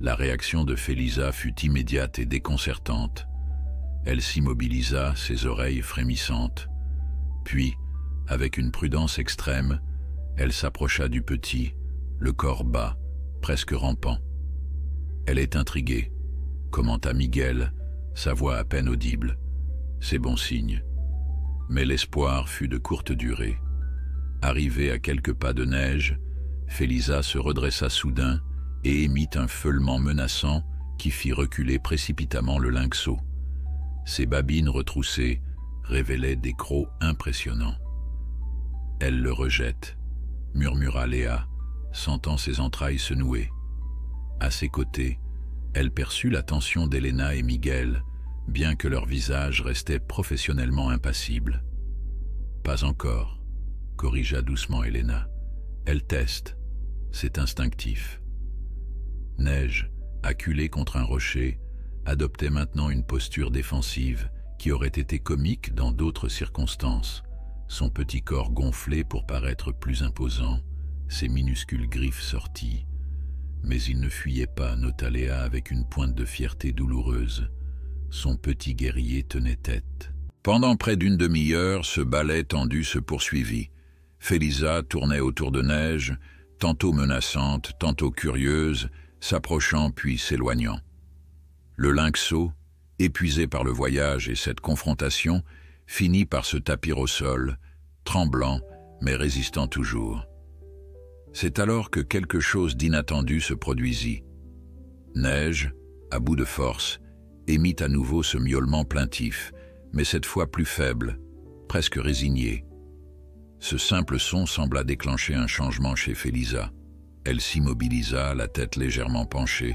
La réaction de Félisa fut immédiate et déconcertante. Elle s'immobilisa, ses oreilles frémissantes. Puis, avec une prudence extrême, elle s'approcha du petit, le corps bas, presque rampant. « Elle est intriguée », commenta Miguel, sa voix à peine audible. « C'est bon signe. » Mais l'espoir fut de courte durée. Arrivée à quelques pas de Neige, Félisa se redressa soudain et émit un feulement menaçant qui fit reculer précipitamment le lynxo. Ses babines retroussées révélaient des crocs impressionnants. « Elle le rejette », murmura Léa, sentant ses entrailles se nouer. À ses côtés, elle perçut l'attention d'Elena et Miguel, bien que leur visage restait professionnellement impassible. « Pas encore », corrigea doucement Elena. « Elle teste, c'est instinctif. » Neige, acculée contre un rocher, adoptait maintenant une posture défensive qui aurait été comique dans d'autres circonstances, son petit corps gonflé pour paraître plus imposant, ses minuscules griffes sorties. Mais il ne fuyait pas, nota Léa avec une pointe de fierté douloureuse. Son petit guerrier tenait tête. Pendant près d'une demi-heure, ce ballet tendu se poursuivit. Félisa tournait autour de Neige, tantôt menaçante, tantôt curieuse, s'approchant puis s'éloignant. Le lynxo, épuisé par le voyage et cette confrontation, finit par se tapir au sol, tremblant mais résistant toujours. C'est alors que quelque chose d'inattendu se produisit. Neige, à bout de force, émit à nouveau ce miaulement plaintif, mais cette fois plus faible, presque résigné. Ce simple son sembla déclencher un changement chez Félisa. Elle s'immobilisa, la tête légèrement penchée,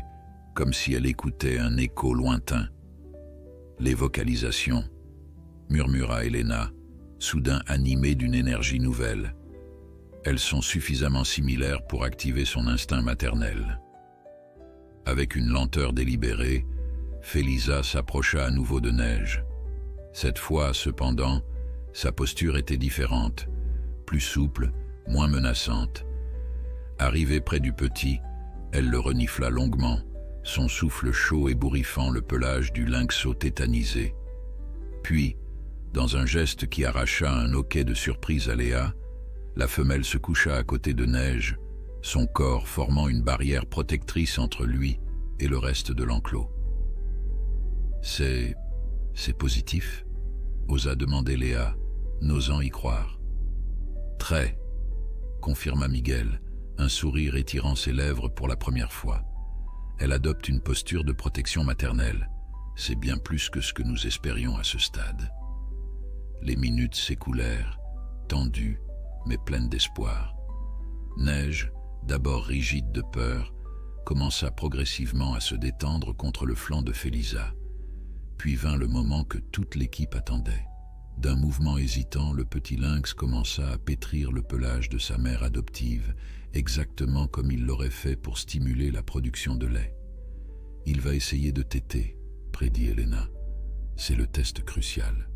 comme si elle écoutait un écho lointain. « Les vocalisations », murmura Elena, soudain animée d'une énergie nouvelle. Elles sont suffisamment similaires pour activer son instinct maternel. Avec une lenteur délibérée, Félisa s'approcha à nouveau de Neige. Cette fois, cependant, sa posture était différente, plus souple, moins menaçante. Arrivée près du petit, elle le renifla longuement, son souffle chaud ébouriffant le pelage du lynxo tétanisé. Puis, dans un geste qui arracha un hoquet de surprise à Léa, la femelle se coucha à côté de Neige, son corps formant une barrière protectrice entre lui et le reste de l'enclos. C'est positif ?» osa demander Léa, n'osant y croire. « Très », confirma Miguel, un sourire étirant ses lèvres pour la première fois. « Elle adopte une posture de protection maternelle. C'est bien plus que ce que nous espérions à ce stade. » Les minutes s'écoulèrent, tendues, mais pleines d'espoir. Neige, d'abord rigide de peur, commença progressivement à se détendre contre le flanc de Félisa. Puis vint le moment que toute l'équipe attendait. D'un mouvement hésitant, le petit lynx commença à pétrir le pelage de sa mère adoptive, exactement comme il l'aurait fait pour stimuler la production de lait. « Il va essayer de téter », prédit Elena. « C'est le test crucial. »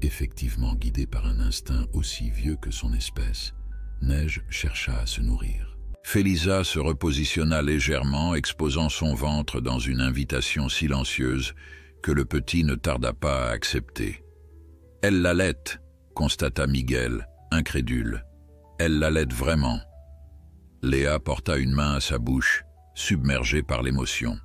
Effectivement guidée par un instinct aussi vieux que son espèce, Neige chercha à se nourrir. Félisa se repositionna légèrement, exposant son ventre dans une invitation silencieuse que le petit ne tarda pas à accepter. « Elle l'allaite », constata Miguel, incrédule. « Elle l'allaite vraiment. » Léa porta une main à sa bouche, submergée par l'émotion.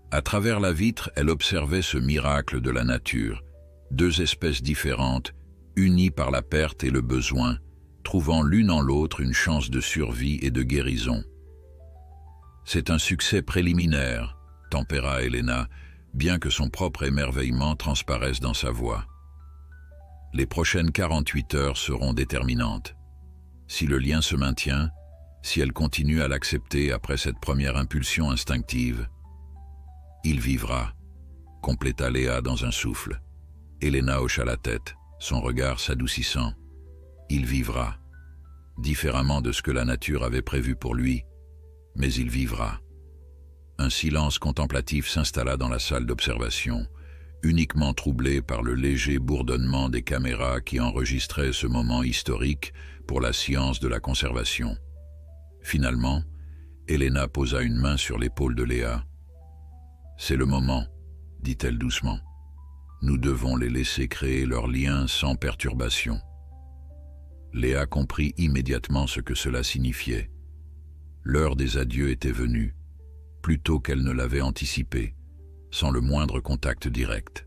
À travers la vitre, elle observait ce miracle de la nature, deux espèces différentes, unies par la perte et le besoin, trouvant l'une en l'autre une chance de survie et de guérison. « C'est un succès préliminaire », tempéra Elena, bien que son propre émerveillement transparaisse dans sa voix. Les prochaines 48 heures seront déterminantes. Si le lien se maintient, si elle continue à l'accepter après cette première impulsion instinctive, il vivra, compléta Léa dans un souffle. Elena hocha la tête, son regard s'adoucissant. Il vivra, différemment de ce que la nature avait prévu pour lui, mais il vivra. Un silence contemplatif s'installa dans la salle d'observation, uniquement troublé par le léger bourdonnement des caméras qui enregistraient ce moment historique pour la science de la conservation. Finalement, Elena posa une main sur l'épaule de Léa. « C'est le moment, » dit-elle doucement. « Nous devons les laisser créer leur lien sans perturbation. » Léa comprit immédiatement ce que cela signifiait. L'heure des adieux était venue, plus tôt qu'elle ne l'avait anticipé, sans le moindre contact direct.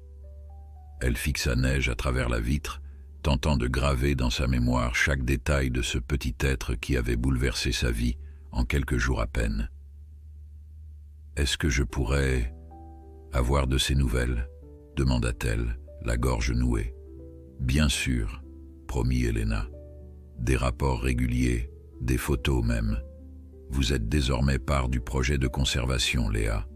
Elle fixa Neige à travers la vitre, tentant de graver dans sa mémoire chaque détail de ce petit être qui avait bouleversé sa vie en quelques jours à peine. « Est-ce que je pourrais avoir de ces nouvelles ?» demanda-t-elle, la gorge nouée. « Bien sûr, » promit Elena. « Des rapports réguliers, des photos même. Vous êtes désormais part du projet de conservation, Léa.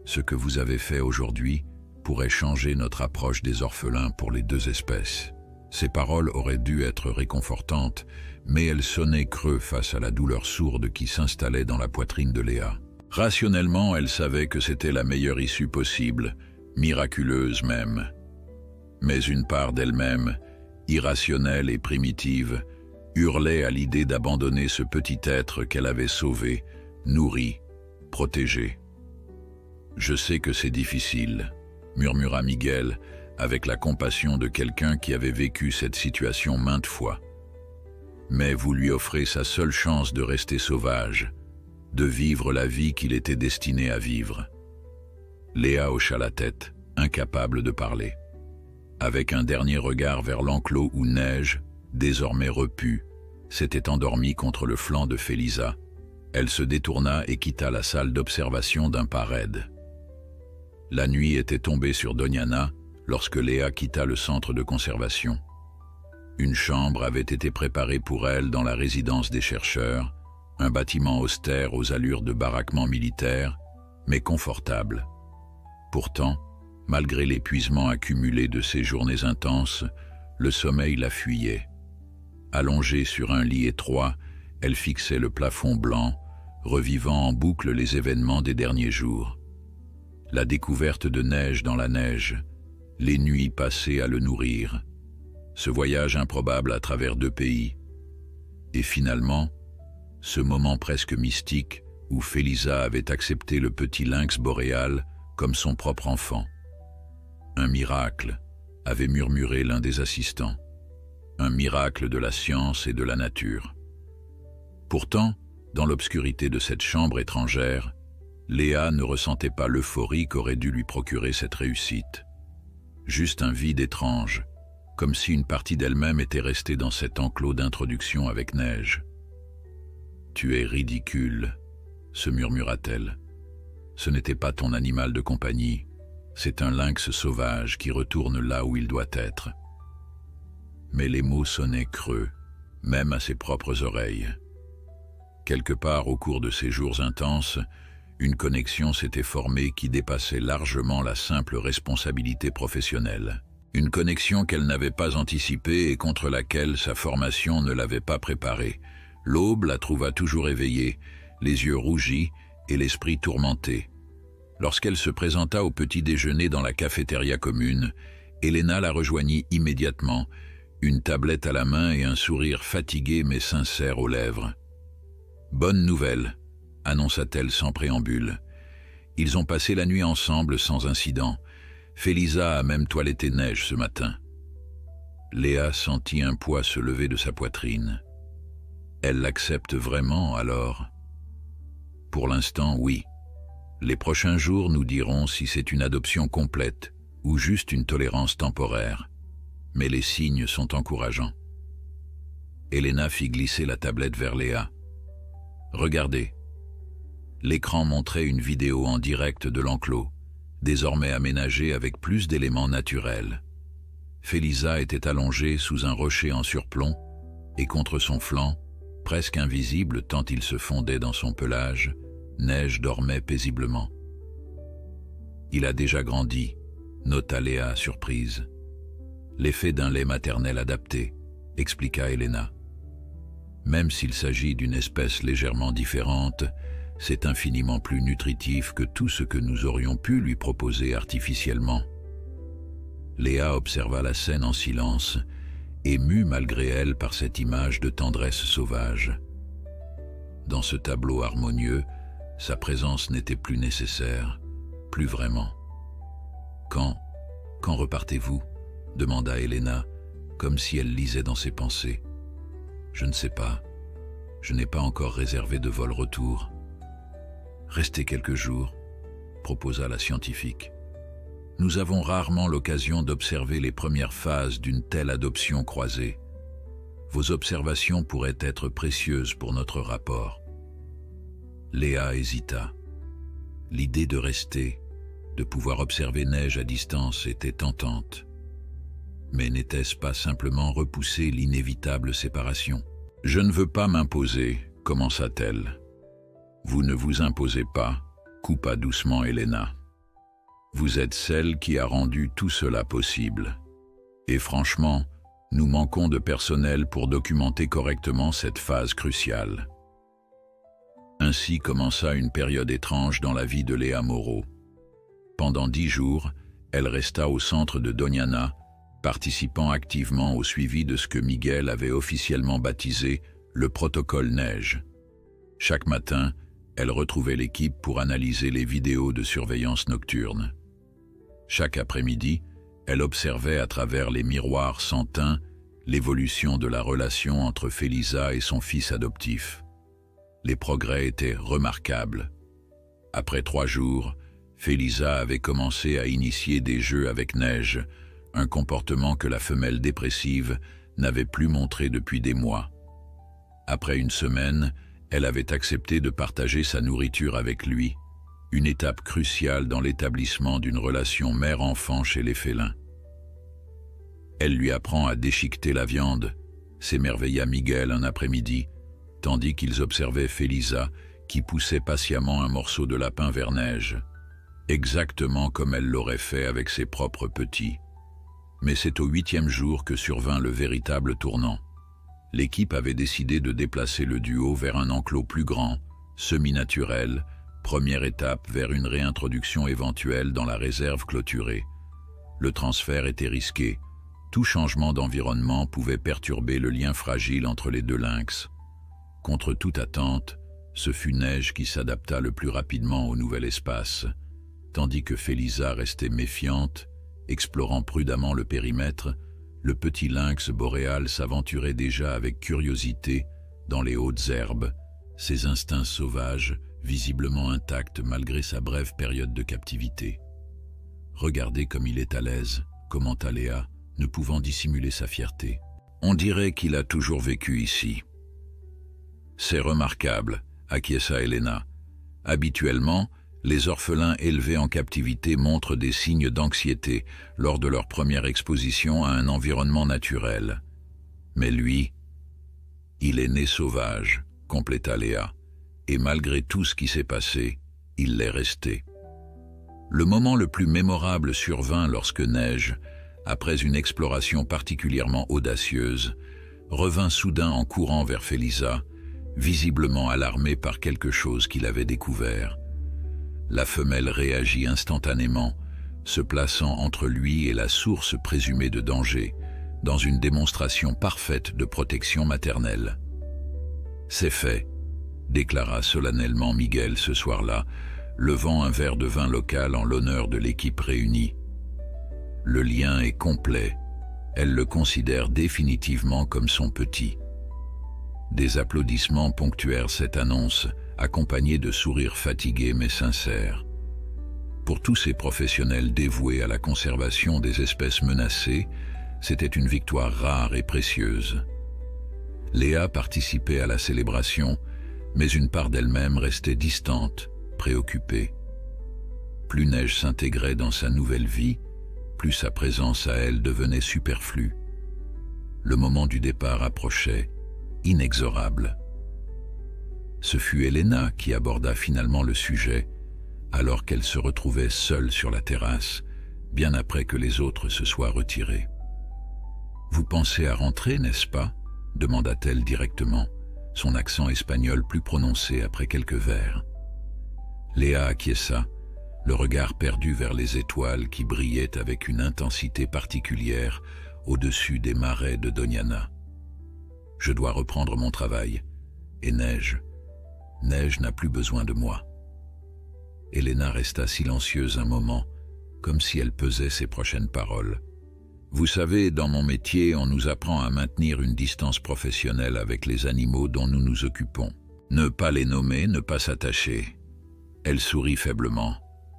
Ce que vous avez fait aujourd'hui pourrait changer notre approche des orphelins pour les deux espèces. » Ces paroles auraient dû être réconfortantes, mais elles sonnaient creux face à la douleur sourde qui s'installait dans la poitrine de Léa. Rationnellement, elle savait que c'était la meilleure issue possible, miraculeuse même. Mais une part d'elle-même, irrationnelle et primitive, hurlait à l'idée d'abandonner ce petit être qu'elle avait sauvé, nourri, protégé. « Je sais que c'est difficile », murmura Miguel, avec la compassion de quelqu'un qui avait vécu cette situation maintes fois. « Mais vous lui offrez sa seule chance de rester sauvage, de vivre la vie qu'il était destiné à vivre. » Léa hocha la tête, incapable de parler. Avec un dernier regard vers l'enclos où Neige, désormais repue, s'était endormie contre le flanc de Félisa, elle se détourna et quitta la salle d'observation d'un pas raide. La nuit était tombée sur Doñana lorsque Léa quitta le centre de conservation. Une chambre avait été préparée pour elle dans la résidence des chercheurs, un bâtiment austère aux allures de baraquement militaire, mais confortable. Pourtant, malgré l'épuisement accumulé de ces journées intenses, le sommeil la fuyait. Allongée sur un lit étroit, elle fixait le plafond blanc, revivant en boucle les événements des derniers jours. La découverte de Neige dans la neige, les nuits passées à le nourrir, ce voyage improbable à travers 2 pays, et finalement, ce moment presque mystique où Félisa avait accepté le petit lynx boréal comme son propre enfant. Un miracle, avait murmuré l'un des assistants. Un miracle de la science et de la nature. Pourtant, Dans l'obscurité de cette chambre étrangère, Léa ne ressentait pas l'euphorie qu'aurait dû lui procurer cette réussite. Juste un vide étrange, comme si une partie d'elle-même était restée dans cet enclos d'introduction avec Neige. « Tu es ridicule », se murmura-t-elle. « Ce n'était pas ton animal de compagnie, c'est un lynx sauvage qui retourne là où il doit être. » Mais les mots sonnaient creux, même à ses propres oreilles. Quelque part au cours de ces jours intenses, une connexion s'était formée qui dépassait largement la simple responsabilité professionnelle. Une connexion qu'elle n'avait pas anticipée et contre laquelle sa formation ne l'avait pas préparée. L'aube la trouva toujours éveillée, les yeux rougis et l'esprit tourmenté. Lorsqu'elle se présenta au petit déjeuner dans la cafétéria commune, Elena la rejoignit immédiatement, une tablette à la main et un sourire fatigué mais sincère aux lèvres. « Bonne nouvelle », annonça-t-elle sans préambule. Ils ont passé la nuit ensemble sans incident. Félisa a même toiletté Neige ce matin. Léa sentit un poids se lever de sa poitrine. Elle l'accepte vraiment, alors? Pour l'instant, oui. Les prochains jours nous diront si c'est une adoption complète ou juste une tolérance temporaire. Mais les signes sont encourageants. Elena fit glisser la tablette vers Léa. « Regardez. » L'écran montrait une vidéo en direct de l'enclos, désormais aménagée avec plus d'éléments naturels. Félisa était allongée sous un rocher en surplomb, et contre son flanc, presque invisible tant il se fondait dans son pelage, Neige dormait paisiblement. « Il a déjà grandi », nota Léa surprise. « L'effet d'un lait maternel adapté », expliqua Elena. « Même s'il s'agit d'une espèce légèrement différente, c'est infiniment plus nutritif que tout ce que nous aurions pu lui proposer artificiellement. » Léa observa la scène en silence, émue malgré elle par cette image de tendresse sauvage. Dans ce tableau harmonieux, sa présence n'était plus nécessaire, plus vraiment. « Quand repartez-vous » demanda Elena, comme si elle lisait dans ses pensées. « Je ne sais pas. Je n'ai pas encore réservé de vol retour. » « Restez quelques jours, » proposa la scientifique. « Nous avons rarement l'occasion d'observer les premières phases d'une telle adoption croisée. Vos observations pourraient être précieuses pour notre rapport. » Léa hésita. L'idée de rester, de pouvoir observer Neige à distance était tentante. Mais n'était-ce pas simplement repousser l'inévitable séparation? « Je ne veux pas m'imposer, » commença-t-elle. « Vous ne vous imposez pas, » coupa doucement Elena. « Vous êtes celle qui a rendu tout cela possible. Et franchement, nous manquons de personnel pour documenter correctement cette phase cruciale. » Ainsi commença une période étrange dans la vie de Léa Moreau. Pendant 10 jours, elle resta au centre de Doñana, participant activement au suivi de ce que Miguel avait officiellement baptisé le protocole Neige. Chaque matin, elle retrouvait l'équipe pour analyser les vidéos de surveillance nocturne. Chaque après-midi, elle observait à travers les miroirs sans teint l'évolution de la relation entre Félisa et son fils adoptif. Les progrès étaient remarquables. Après 3 jours, Félisa avait commencé à initier des jeux avec Neige, un comportement que la femelle dépressive n'avait plus montré depuis des mois. Après 1 semaine, elle avait accepté de partager sa nourriture avec lui, une étape cruciale dans l'établissement d'une relation mère-enfant chez les félins. Elle lui apprend à déchiqueter la viande, s'émerveilla Miguel un après-midi, tandis qu'ils observaient Félisa qui poussait patiemment un morceau de lapin vers Neige, exactement comme elle l'aurait fait avec ses propres petits. Mais c'est au 8e jour que survint le véritable tournant. L'équipe avait décidé de déplacer le duo vers un enclos plus grand, semi-naturel, première étape vers une réintroduction éventuelle dans la réserve clôturée. Le transfert était risqué. Tout changement d'environnement pouvait perturber le lien fragile entre les 2 lynx. Contre toute attente, ce fut Neige qui s'adapta le plus rapidement au nouvel espace, tandis que Félisa restait méfiante, explorant prudemment le périmètre. Le petit lynx boréal s'aventurait déjà avec curiosité dans les hautes herbes, ses instincts sauvages, visiblement intacts malgré sa brève période de captivité. « Regardez comme il est à l'aise », commenta Léa, ne pouvant dissimuler sa fierté. « On dirait qu'il a toujours vécu ici. » « C'est remarquable », acquiesça Elena. « Habituellement, les orphelins élevés en captivité montrent des signes d'anxiété lors de leur première exposition à un environnement naturel. Mais lui, il est né sauvage, compléta Léa, et malgré tout ce qui s'est passé, il l'est resté. Le moment le plus mémorable survint lorsque Neige, après une exploration particulièrement audacieuse, revint soudain en courant vers Félisa, visiblement alarmée par quelque chose qu'il avait découvert. La femelle réagit instantanément, se plaçant entre lui et la source présumée de danger, dans une démonstration parfaite de protection maternelle. « C'est fait », déclara solennellement Miguel ce soir-là, levant un verre de vin local en l'honneur de l'équipe réunie. Le lien est complet, elle le considère définitivement comme son petit. Des applaudissements ponctuèrent cette annonce, accompagnés de sourires fatigués mais sincères. Pour tous ces professionnels dévoués à la conservation des espèces menacées, c'était une victoire rare et précieuse. Léa participait à la célébration, mais une part d'elle-même restait distante, préoccupée. Plus Neige s'intégrait dans sa nouvelle vie, plus sa présence à elle devenait superflue. Le moment du départ approchait, inexorable. Ce fut Elena qui aborda finalement le sujet, alors qu'elle se retrouvait seule sur la terrasse, bien après que les autres se soient retirés. « Vous pensez à rentrer, n'est-ce pas ?» demanda-t-elle directement, son accent espagnol plus prononcé après quelques verres. Léa acquiesça, le regard perdu vers les étoiles qui brillaient avec une intensité particulière au-dessus des marais de Doñana. « Je dois reprendre mon travail, et Neige n'a plus besoin de moi. » Elena resta silencieuse un moment, comme si elle pesait ses prochaines paroles. « Vous savez, dans mon métier, on nous apprend à maintenir une distance professionnelle avec les animaux dont nous nous occupons. Ne pas les nommer, ne pas s'attacher. » Elle sourit faiblement.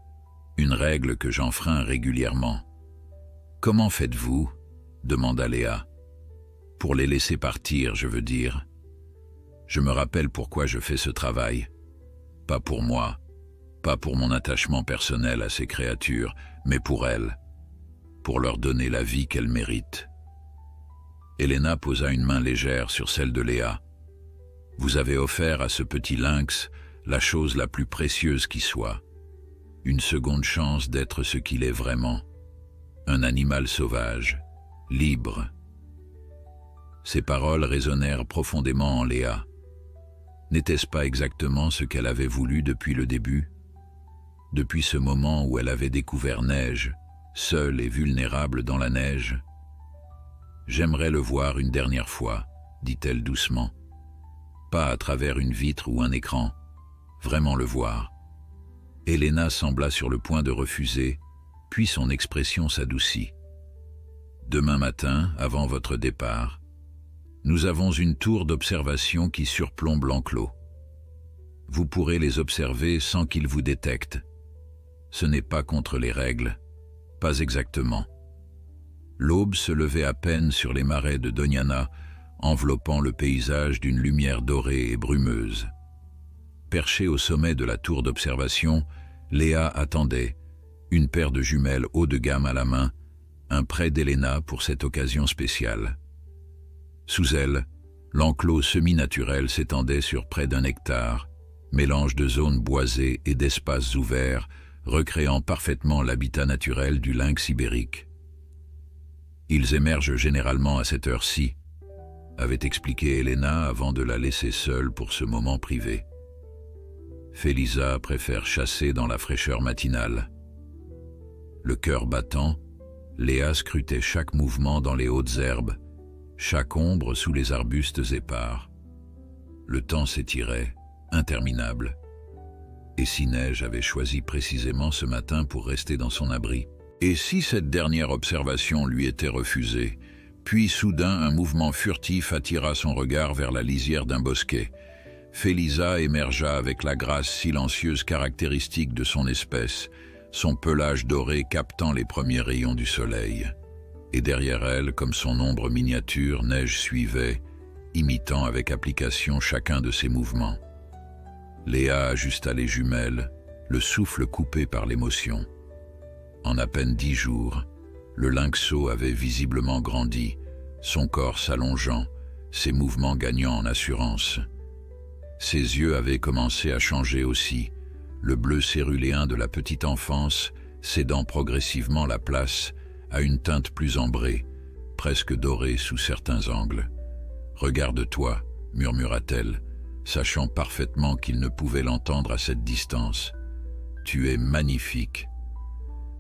« Une règle que j'enfreins régulièrement. »« Comment faites-vous » demanda Léa. « Pour les laisser partir, je veux dire. Je me rappelle pourquoi je fais ce travail. Pas pour moi, pas pour mon attachement personnel à ces créatures, mais pour elles, pour leur donner la vie qu'elles méritent. » Elena posa une main légère sur celle de Léa. « Vous avez offert à ce petit lynx la chose la plus précieuse qui soit, une seconde chance d'être ce qu'il est vraiment, un animal sauvage, libre. » Ces paroles résonnèrent profondément en Léa. N'était-ce pas exactement ce qu'elle avait voulu depuis le début? Depuis ce moment où elle avait découvert Neige, seule et vulnérable dans la neige. « J'aimerais le voir une dernière fois, » dit-elle doucement. « Pas à travers une vitre ou un écran, vraiment le voir. » Elena sembla sur le point de refuser, puis son expression s'adoucit. « Demain matin, avant votre départ, nous avons une tour d'observation qui surplombe l'enclos. Vous pourrez les observer sans qu'ils vous détectent. Ce n'est pas contre les règles, pas exactement. » L'aube se levait à peine sur les marais de Doñana, enveloppant le paysage d'une lumière dorée et brumeuse. Perchée au sommet de la tour d'observation, Léa attendait, une paire de jumelles haut de gamme à la main, un prêt d'Elena pour cette occasion spéciale. Sous elle, l'enclos semi-naturel s'étendait sur près d'1 hectare, mélange de zones boisées et d'espaces ouverts, recréant parfaitement l'habitat naturel du lynx ibérique. « Ils émergent généralement à cette heure-ci », avait expliqué Elena avant de la laisser seule pour ce moment privé. Félisa préfère chasser dans la fraîcheur matinale. Le cœur battant, Léa scrutait chaque mouvement dans les hautes herbes, chaque ombre sous les arbustes épars. Le temps s'étirait, interminable. Et si Neige avait choisi précisément ce matin pour rester dans son abri? Et si cette dernière observation lui était refusée? Puis soudain un mouvement furtif attira son regard vers la lisière d'un bosquet. Félisa émergea avec la grâce silencieuse caractéristique de son espèce, son pelage doré captant les premiers rayons du soleil. Et derrière elle, comme son ombre miniature, Neige suivait, imitant avec application chacun de ses mouvements. Léa ajusta les jumelles, le souffle coupé par l'émotion. En à peine 10 jours, le lynxo avait visiblement grandi, son corps s'allongeant, ses mouvements gagnant en assurance. Ses yeux avaient commencé à changer aussi, le bleu céruléen de la petite enfance cédant progressivement la place à une teinte plus ambrée, presque dorée sous certains angles. « Regarde-toi » murmura-t-elle, sachant parfaitement qu'il ne pouvait l'entendre à cette distance. « Tu es magnifique ».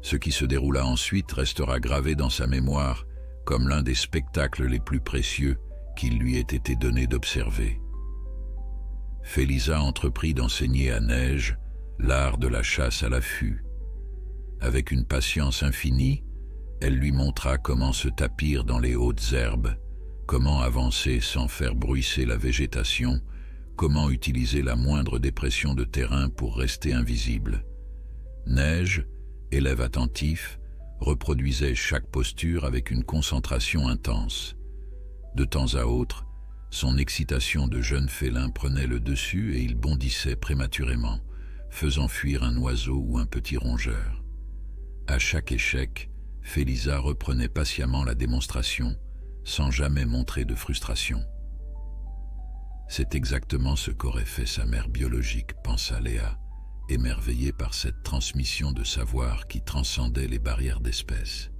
Ce qui se déroula ensuite restera gravé dans sa mémoire comme l'un des spectacles les plus précieux qu'il lui ait été donné d'observer. Félisa entreprit d'enseigner à Neige l'art de la chasse à l'affût. Avec une patience infinie, elle lui montra comment se tapir dans les hautes herbes, comment avancer sans faire bruisser la végétation, comment utiliser la moindre dépression de terrain pour rester invisible. Neige, élève attentif, reproduisait chaque posture avec une concentration intense. De temps à autre, son excitation de jeune félin prenait le dessus et il bondissait prématurément, faisant fuir un oiseau ou un petit rongeur. À chaque échec, Félisa reprenait patiemment la démonstration, sans jamais montrer de frustration. C'est exactement ce qu'aurait fait sa mère biologique, pensa Léa, émerveillée par cette transmission de savoir qui transcendait les barrières d'espèces.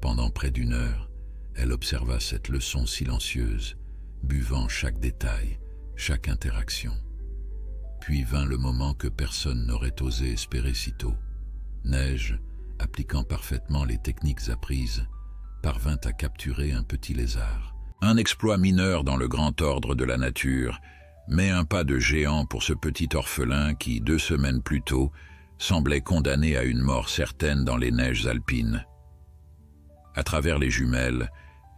Pendant près d'1 heure, elle observa cette leçon silencieuse, buvant chaque détail, chaque interaction. Puis vint le moment que personne n'aurait osé espérer si tôt. Neige, appliquant parfaitement les techniques apprises, parvint à capturer un petit lézard. Un exploit mineur dans le grand ordre de la nature, mais un pas de géant pour ce petit orphelin qui, 2 semaines plus tôt, semblait condamné à une mort certaine dans les neiges alpines. À travers les jumelles,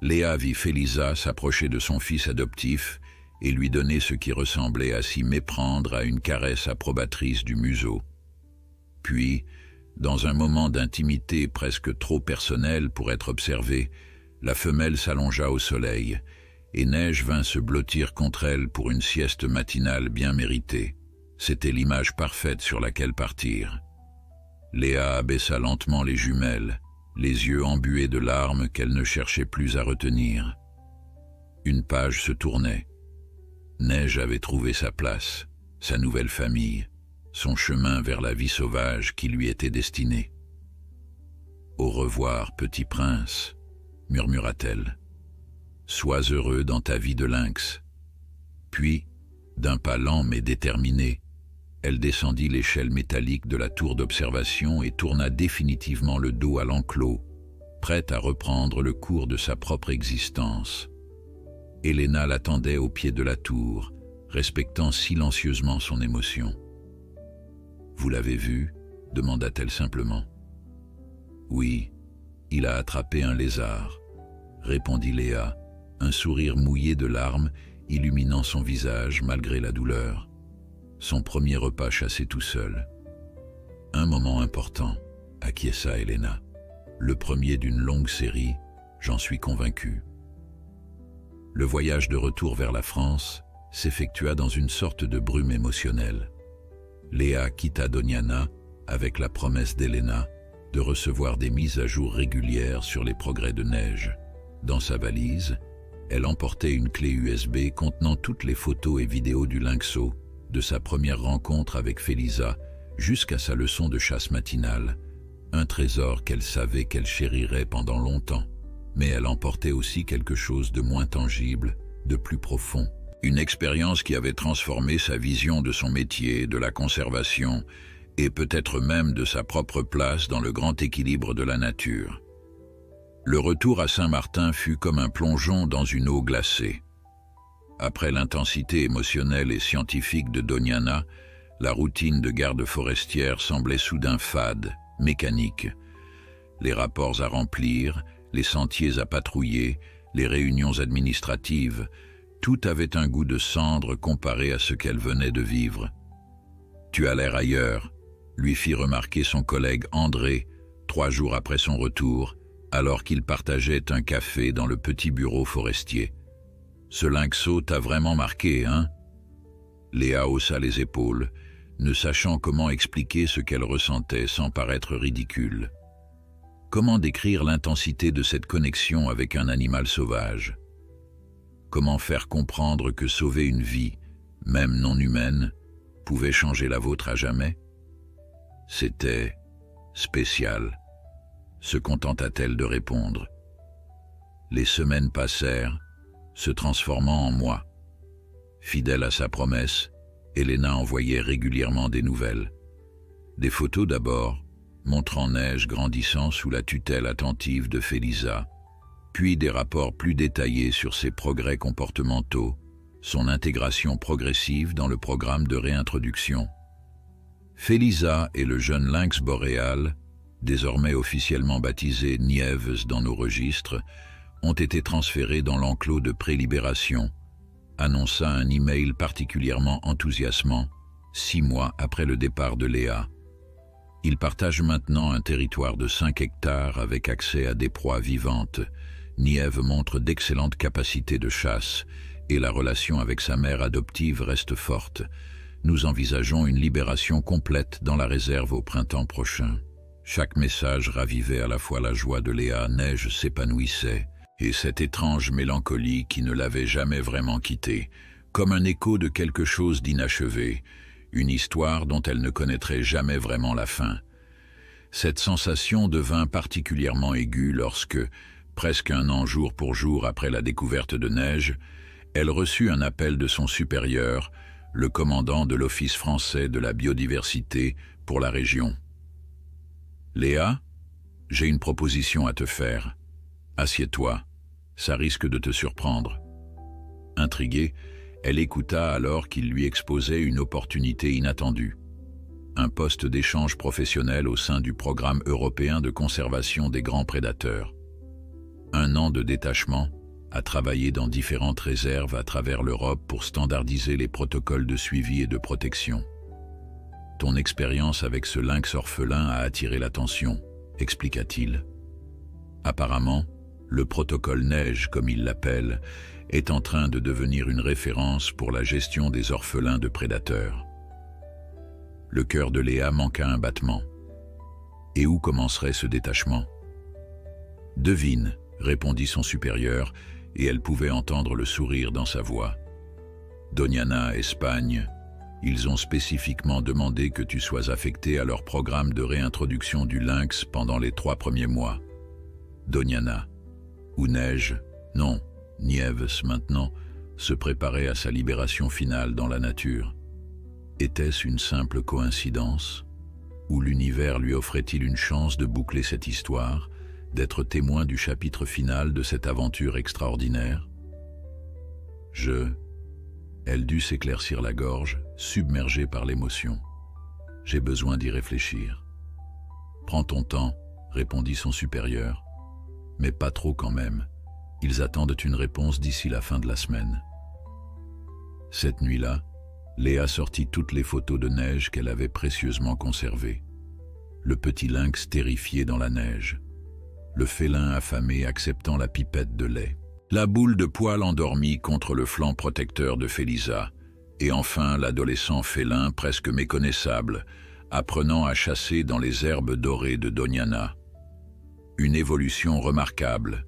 Léa vit Félisa s'approcher de son fils adoptif et lui donner ce qui ressemblait à s'y méprendre à une caresse approbatrice du museau. Puis, dans un moment d'intimité presque trop personnel pour être observé, la femelle s'allongea au soleil, et Neige vint se blottir contre elle pour une sieste matinale bien méritée. C'était l'image parfaite sur laquelle partir. Léa abaissa lentement les jumelles, les yeux embués de larmes qu'elle ne cherchait plus à retenir. Une page se tournait. Neige avait trouvé sa place, sa nouvelle famille, son chemin vers la vie sauvage qui lui était destinée. « Au revoir, petit prince », murmura-t-elle. « Sois heureux dans ta vie de lynx. » Puis, d'un pas lent mais déterminé, elle descendit l'échelle métallique de la tour d'observation et tourna définitivement le dos à l'enclos, prête à reprendre le cours de sa propre existence. Helena l'attendait au pied de la tour, respectant silencieusement son émotion. « Vous l'avez vu ?» demanda-t-elle simplement. « Oui, il a attrapé un lézard », répondit Léa, un sourire mouillé de larmes illuminant son visage malgré la douleur. Son premier repas chassé tout seul. « Un moment important », acquiesça Helena. « Le premier d'une longue série, j'en suis convaincu. » Le voyage de retour vers la France s'effectua dans une sorte de brume émotionnelle. Léa quitta Doñana avec la promesse d'Helena de recevoir des mises à jour régulières sur les progrès de Neige. Dans sa valise, elle emportait une clé USB contenant toutes les photos et vidéos du lynxo, de sa première rencontre avec Félisa jusqu'à sa leçon de chasse matinale, un trésor qu'elle savait qu'elle chérirait pendant longtemps. Mais elle emportait aussi quelque chose de moins tangible, de plus profond. Une expérience qui avait transformé sa vision de son métier, de la conservation, et peut-être même de sa propre place dans le grand équilibre de la nature. Le retour à Saint-Martin fut comme un plongeon dans une eau glacée. Après l'intensité émotionnelle et scientifique de Doñana, la routine de garde forestière semblait soudain fade, mécanique. Les rapports à remplir, les sentiers à patrouiller, les réunions administratives, Tout avait un goût de cendre comparé à ce qu'elle venait de vivre. « Tu as l'air ailleurs », lui fit remarquer son collègue André, 3 jours après son retour, alors qu'il partageait un café dans le petit bureau forestier. « Ce lynxo t'a vraiment marqué, hein ?» Léa haussa les épaules, ne sachant comment expliquer ce qu'elle ressentait sans paraître ridicule. Comment décrire l'intensité de cette connexion avec un animal sauvage? Comment faire comprendre que sauver une vie, même non humaine, pouvait changer la vôtre à jamais? C'était spécial, se contenta-t-elle de répondre. Les semaines passèrent, se transformant en mois. Fidèle à sa promesse, Elena envoyait régulièrement des nouvelles. Des photos d'abord, montrant Neige grandissant sous la tutelle attentive de Félisa, puis des rapports plus détaillés sur ses progrès comportementaux, son intégration progressive dans le programme de réintroduction. Félisa et le jeune lynx boréal, désormais officiellement baptisé Nieves dans nos registres, ont été transférés dans l'enclos de prélibération, annonça un email particulièrement enthousiasmant, 6 mois après le départ de Léa. Ils partagent maintenant un territoire de 5 hectares avec accès à des proies vivantes. Niève montre d'excellentes capacités de chasse et la relation avec sa mère adoptive reste forte. Nous envisageons une libération complète dans la réserve au printemps prochain. Chaque message ravivait à la fois la joie de Léa, Neige s'épanouissait, et cette étrange mélancolie qui ne l'avait jamais vraiment quittée, comme un écho de quelque chose d'inachevé, une histoire dont elle ne connaîtrait jamais vraiment la fin. Cette sensation devint particulièrement aiguë lorsque, presque 1 an jour pour jour après la découverte de Neige, elle reçut un appel de son supérieur, le commandant de l'Office français de la biodiversité pour la région. « Léa, j'ai une proposition à te faire. Assieds-toi, ça risque de te surprendre. » Intriguée, elle écouta alors qu'il lui exposait une opportunité inattendue. Un poste d'échange professionnel au sein du programme européen de conservation des grands prédateurs. 1 an de détachement, à travailler dans différentes réserves à travers l'Europe pour standardiser les protocoles de suivi et de protection. Ton expérience avec ce lynx orphelin a attiré l'attention, expliqua-t-il. Apparemment, le protocole Neige, comme il l'appelle, est en train de devenir une référence pour la gestion des orphelins de prédateurs. Le cœur de Léa manqua un battement. Et où commencerait ce détachement? Devine, répondit son supérieur, et elle pouvait entendre le sourire dans sa voix. Doñana, Espagne, ils ont spécifiquement demandé que tu sois affecté à leur programme de réintroduction du lynx pendant les 3 premiers mois. Doñana, ou Neige, non, Nieves maintenant, se préparait à sa libération finale dans la nature. Était-ce une simple coïncidence? Ou l'univers lui offrait-il une chance de boucler cette histoire, d'être témoin du chapitre final de cette aventure extraordinaire? Elle dut s'éclaircir la gorge, submergée par l'émotion. J'ai besoin d'y réfléchir. Prends ton temps, répondit son supérieur. Mais pas trop quand même. Ils attendent une réponse d'ici la fin de la semaine. Cette nuit-là, Léa sortit toutes les photos de Neige qu'elle avait précieusement conservées. Le petit lynx terrifié dans la neige. Le félin affamé acceptant la pipette de lait. La boule de poil endormie contre le flanc protecteur de Félisa. Et enfin l'adolescent félin presque méconnaissable, apprenant à chasser dans les herbes dorées de Doñana. Une évolution remarquable.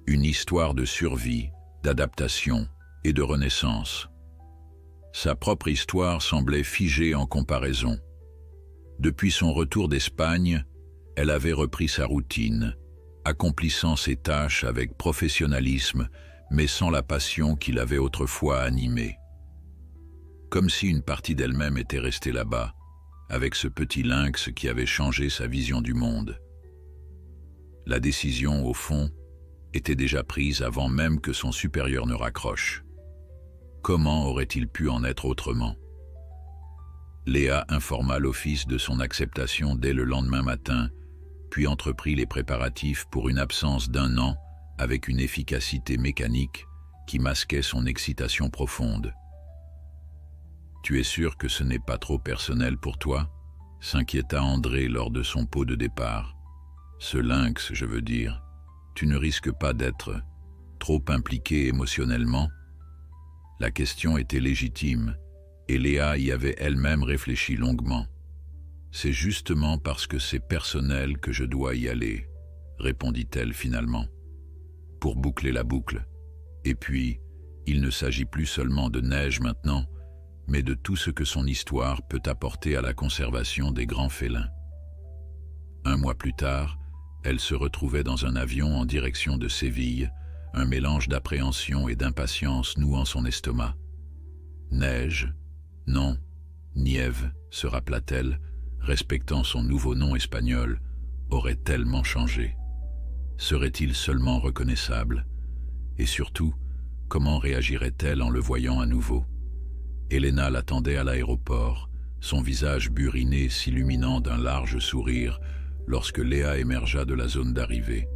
Une histoire de survie, d'adaptation et de renaissance. Sa propre histoire semblait figée en comparaison. Depuis son retour d'Espagne, elle avait repris sa routine, accomplissant ses tâches avec professionnalisme, mais sans la passion qui l'avait autrefois animée. Comme si une partie d'elle-même était restée là-bas, avec ce petit lynx qui avait changé sa vision du monde. La décision, au fond, était déjà prise avant même que son supérieur ne raccroche. Comment aurait-il pu en être autrement? Léa informa l'office de son acceptation dès le lendemain matin, puis entreprit les préparatifs pour une absence d'1 an avec une efficacité mécanique qui masquait son excitation profonde. « Tu es sûr que ce n'est pas trop personnel pour toi ?» s'inquiéta André lors de son pot de départ. « Ce lynx, je veux dire, tu ne risques pas d'être trop impliqué émotionnellement ?» La question était légitime, et Léa y avait elle-même réfléchi longuement. « C'est justement parce que c'est personnel que je dois y aller, » répondit-elle finalement, pour boucler la boucle. Et puis, il ne s'agit plus seulement de Neige maintenant, mais de tout ce que son histoire peut apporter à la conservation des grands félins. Un mois plus tard, elle se retrouvait dans un avion en direction de Séville, un mélange d'appréhension et d'impatience nouant son estomac. Neige, non, Niève, se rappela-t-elle, respectant son nouveau nom espagnol, aurait tellement changé. Serait-il seulement reconnaissable? Et surtout, comment réagirait-elle en le voyant à nouveau? Elena l'attendait à l'aéroport, son visage buriné s'illuminant d'un large sourire lorsque Léa émergea de la zone d'arrivée.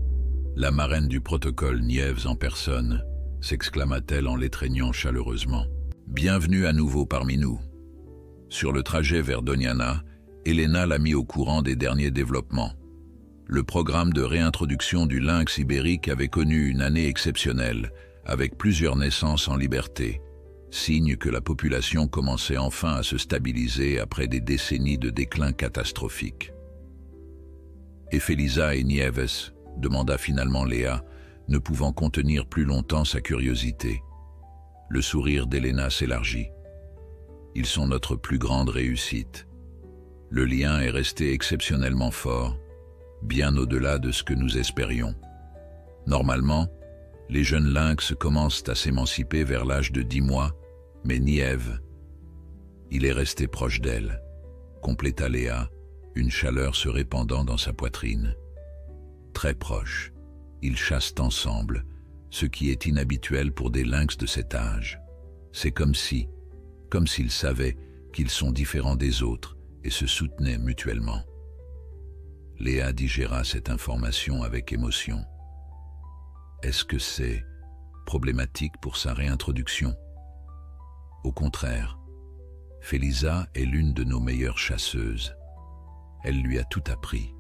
« La marraine du protocole Nièvez en personne », s'exclama-t-elle en l'étreignant chaleureusement. « Bienvenue à nouveau parmi nous. » Sur le trajet vers Doñana, Elena l'a mis au courant des derniers développements. Le programme de réintroduction du lynx ibérique avait connu une année exceptionnelle, avec plusieurs naissances en liberté, signe que la population commençait enfin à se stabiliser après des décennies de déclin catastrophique. « Et Felisa et Nièvez ?» demanda finalement Léa, ne pouvant contenir plus longtemps sa curiosité. Le sourire d'Elena s'élargit. « Ils sont notre plus grande réussite. Le lien est resté exceptionnellement fort, bien au-delà de ce que nous espérions. Normalement, les jeunes lynx commencent à s'émanciper vers l'âge de 10 mois, mais Nièvez, il est resté proche d'elle, » compléta Léa, une chaleur se répandant dans sa poitrine. Très proche, ils chassent ensemble, ce qui est inhabituel pour des lynx de cet âge. C'est comme s'ils savaient qu'ils sont différents des autres et se soutenaient mutuellement. Léa digéra cette information avec émotion. Est-ce que c'est problématique pour sa réintroduction? Au contraire, Felisa est l'une de nos meilleures chasseuses. Elle lui a tout appris.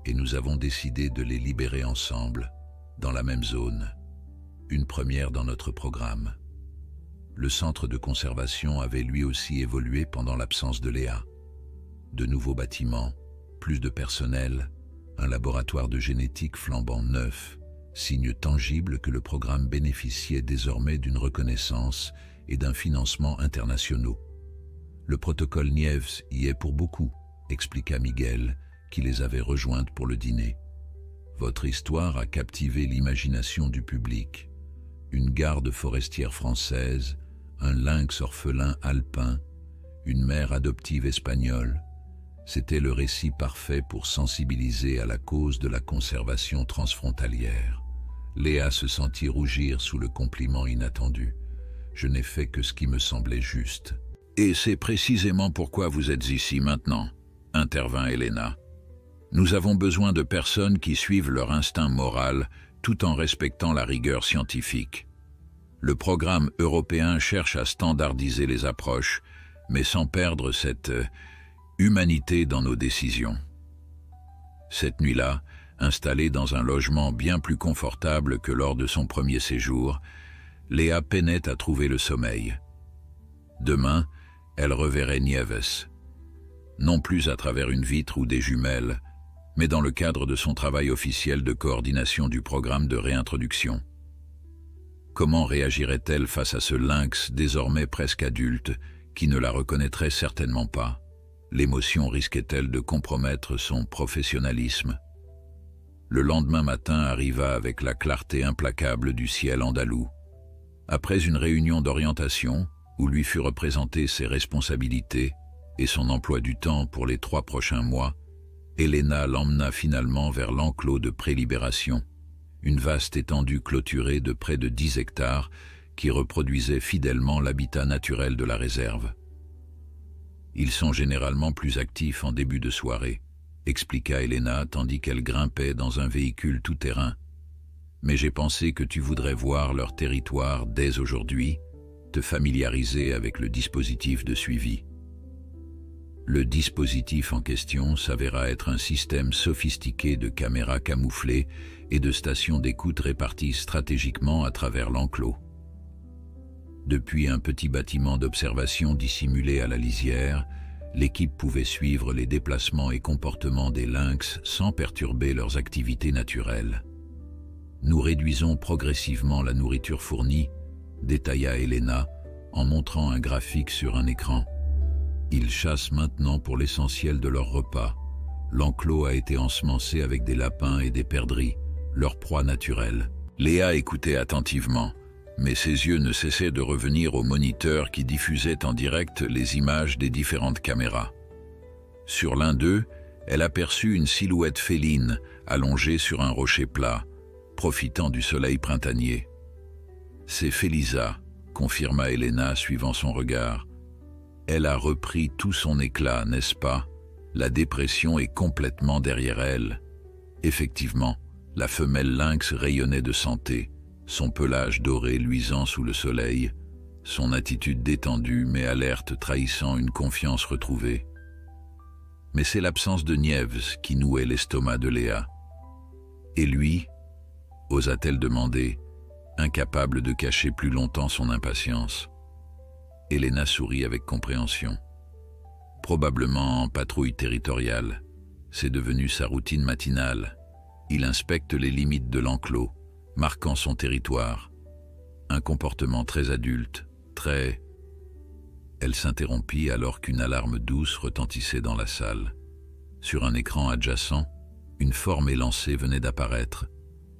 Et nous avons décidé de les libérer ensemble, dans la même zone, une première dans notre programme. Le centre de conservation avait lui aussi évolué pendant l'absence de Léa. De nouveaux bâtiments, plus de personnel, un laboratoire de génétique flambant neuf, signe tangible que le programme bénéficiait désormais d'une reconnaissance et d'un financement internationaux. Le protocole Nièvez y est pour beaucoup, expliqua Miguel, qui les avait rejointes pour le dîner. Votre histoire a captivé l'imagination du public. Une garde forestière française, un lynx orphelin alpin, une mère adoptive espagnole. C'était le récit parfait pour sensibiliser à la cause de la conservation transfrontalière. Léa se sentit rougir sous le compliment inattendu. Je n'ai fait que ce qui me semblait juste. Et c'est précisément pourquoi vous êtes ici maintenant, intervint Elena. Nous avons besoin de personnes qui suivent leur instinct moral tout en respectant la rigueur scientifique. Le programme européen cherche à standardiser les approches, mais sans perdre cette humanité dans nos décisions. Cette nuit-là, installée dans un logement bien plus confortable que lors de son premier séjour, Léa peinait à trouver le sommeil. Demain, elle reverrait Nièvez, non plus à travers une vitre ou des jumelles, mais dans le cadre de son travail officiel de coordination du programme de réintroduction. Comment réagirait-elle face à ce lynx désormais presque adulte qui ne la reconnaîtrait certainement pas? L'émotion risquait-elle de compromettre son professionnalisme? Le lendemain matin arriva avec la clarté implacable du ciel andalou. Après une réunion d'orientation, où lui fut représenté ses responsabilités et son emploi du temps pour les 3 prochains mois, Elena l'emmena finalement vers l'enclos de prélibération, une vaste étendue clôturée de près de 10 hectares qui reproduisait fidèlement l'habitat naturel de la réserve. Ils sont généralement plus actifs en début de soirée, expliqua Elena tandis qu'elle grimpait dans un véhicule tout-terrain. mais j'ai pensé que tu voudrais voir leur territoire dès aujourd'hui, te familiariser avec le dispositif de suivi. Le dispositif en question s'avéra être un système sophistiqué de caméras camouflées et de stations d'écoute réparties stratégiquement à travers l'enclos. Depuis un petit bâtiment d'observation dissimulé à la lisière, l'équipe pouvait suivre les déplacements et comportements des lynx sans perturber leurs activités naturelles. Nous réduisons progressivement la nourriture fournie, détailla Elena en montrant un graphique sur un écran. Ils chassent maintenant pour l'essentiel de leur repas. L'enclos a été ensemencé avec des lapins et des perdrix, leur proie naturelle. Léa écoutait attentivement, mais ses yeux ne cessaient de revenir au moniteur qui diffusait en direct les images des différentes caméras. Sur l'un d'eux, elle aperçut une silhouette féline allongée sur un rocher plat, profitant du soleil printanier. « C'est Félisa », confirma Elena suivant son regard. « Elle a repris tout son éclat, n'est-ce pas? La dépression est complètement derrière elle. » Effectivement, la femelle lynx rayonnait de santé, son pelage doré luisant sous le soleil, son attitude détendue mais alerte trahissant une confiance retrouvée. Mais c'est l'absence de Nièvre qui nouait l'estomac de Léa. Et lui, osa-t-elle demander, incapable de cacher plus longtemps son impatience. Elena sourit avec compréhension. Probablement en patrouille territoriale. C'est devenu sa routine matinale. Il inspecte les limites de l'enclos, marquant son territoire. Un comportement très adulte, très... Elle s'interrompit alors qu'une alarme douce retentissait dans la salle. Sur un écran adjacent, une forme élancée venait d'apparaître,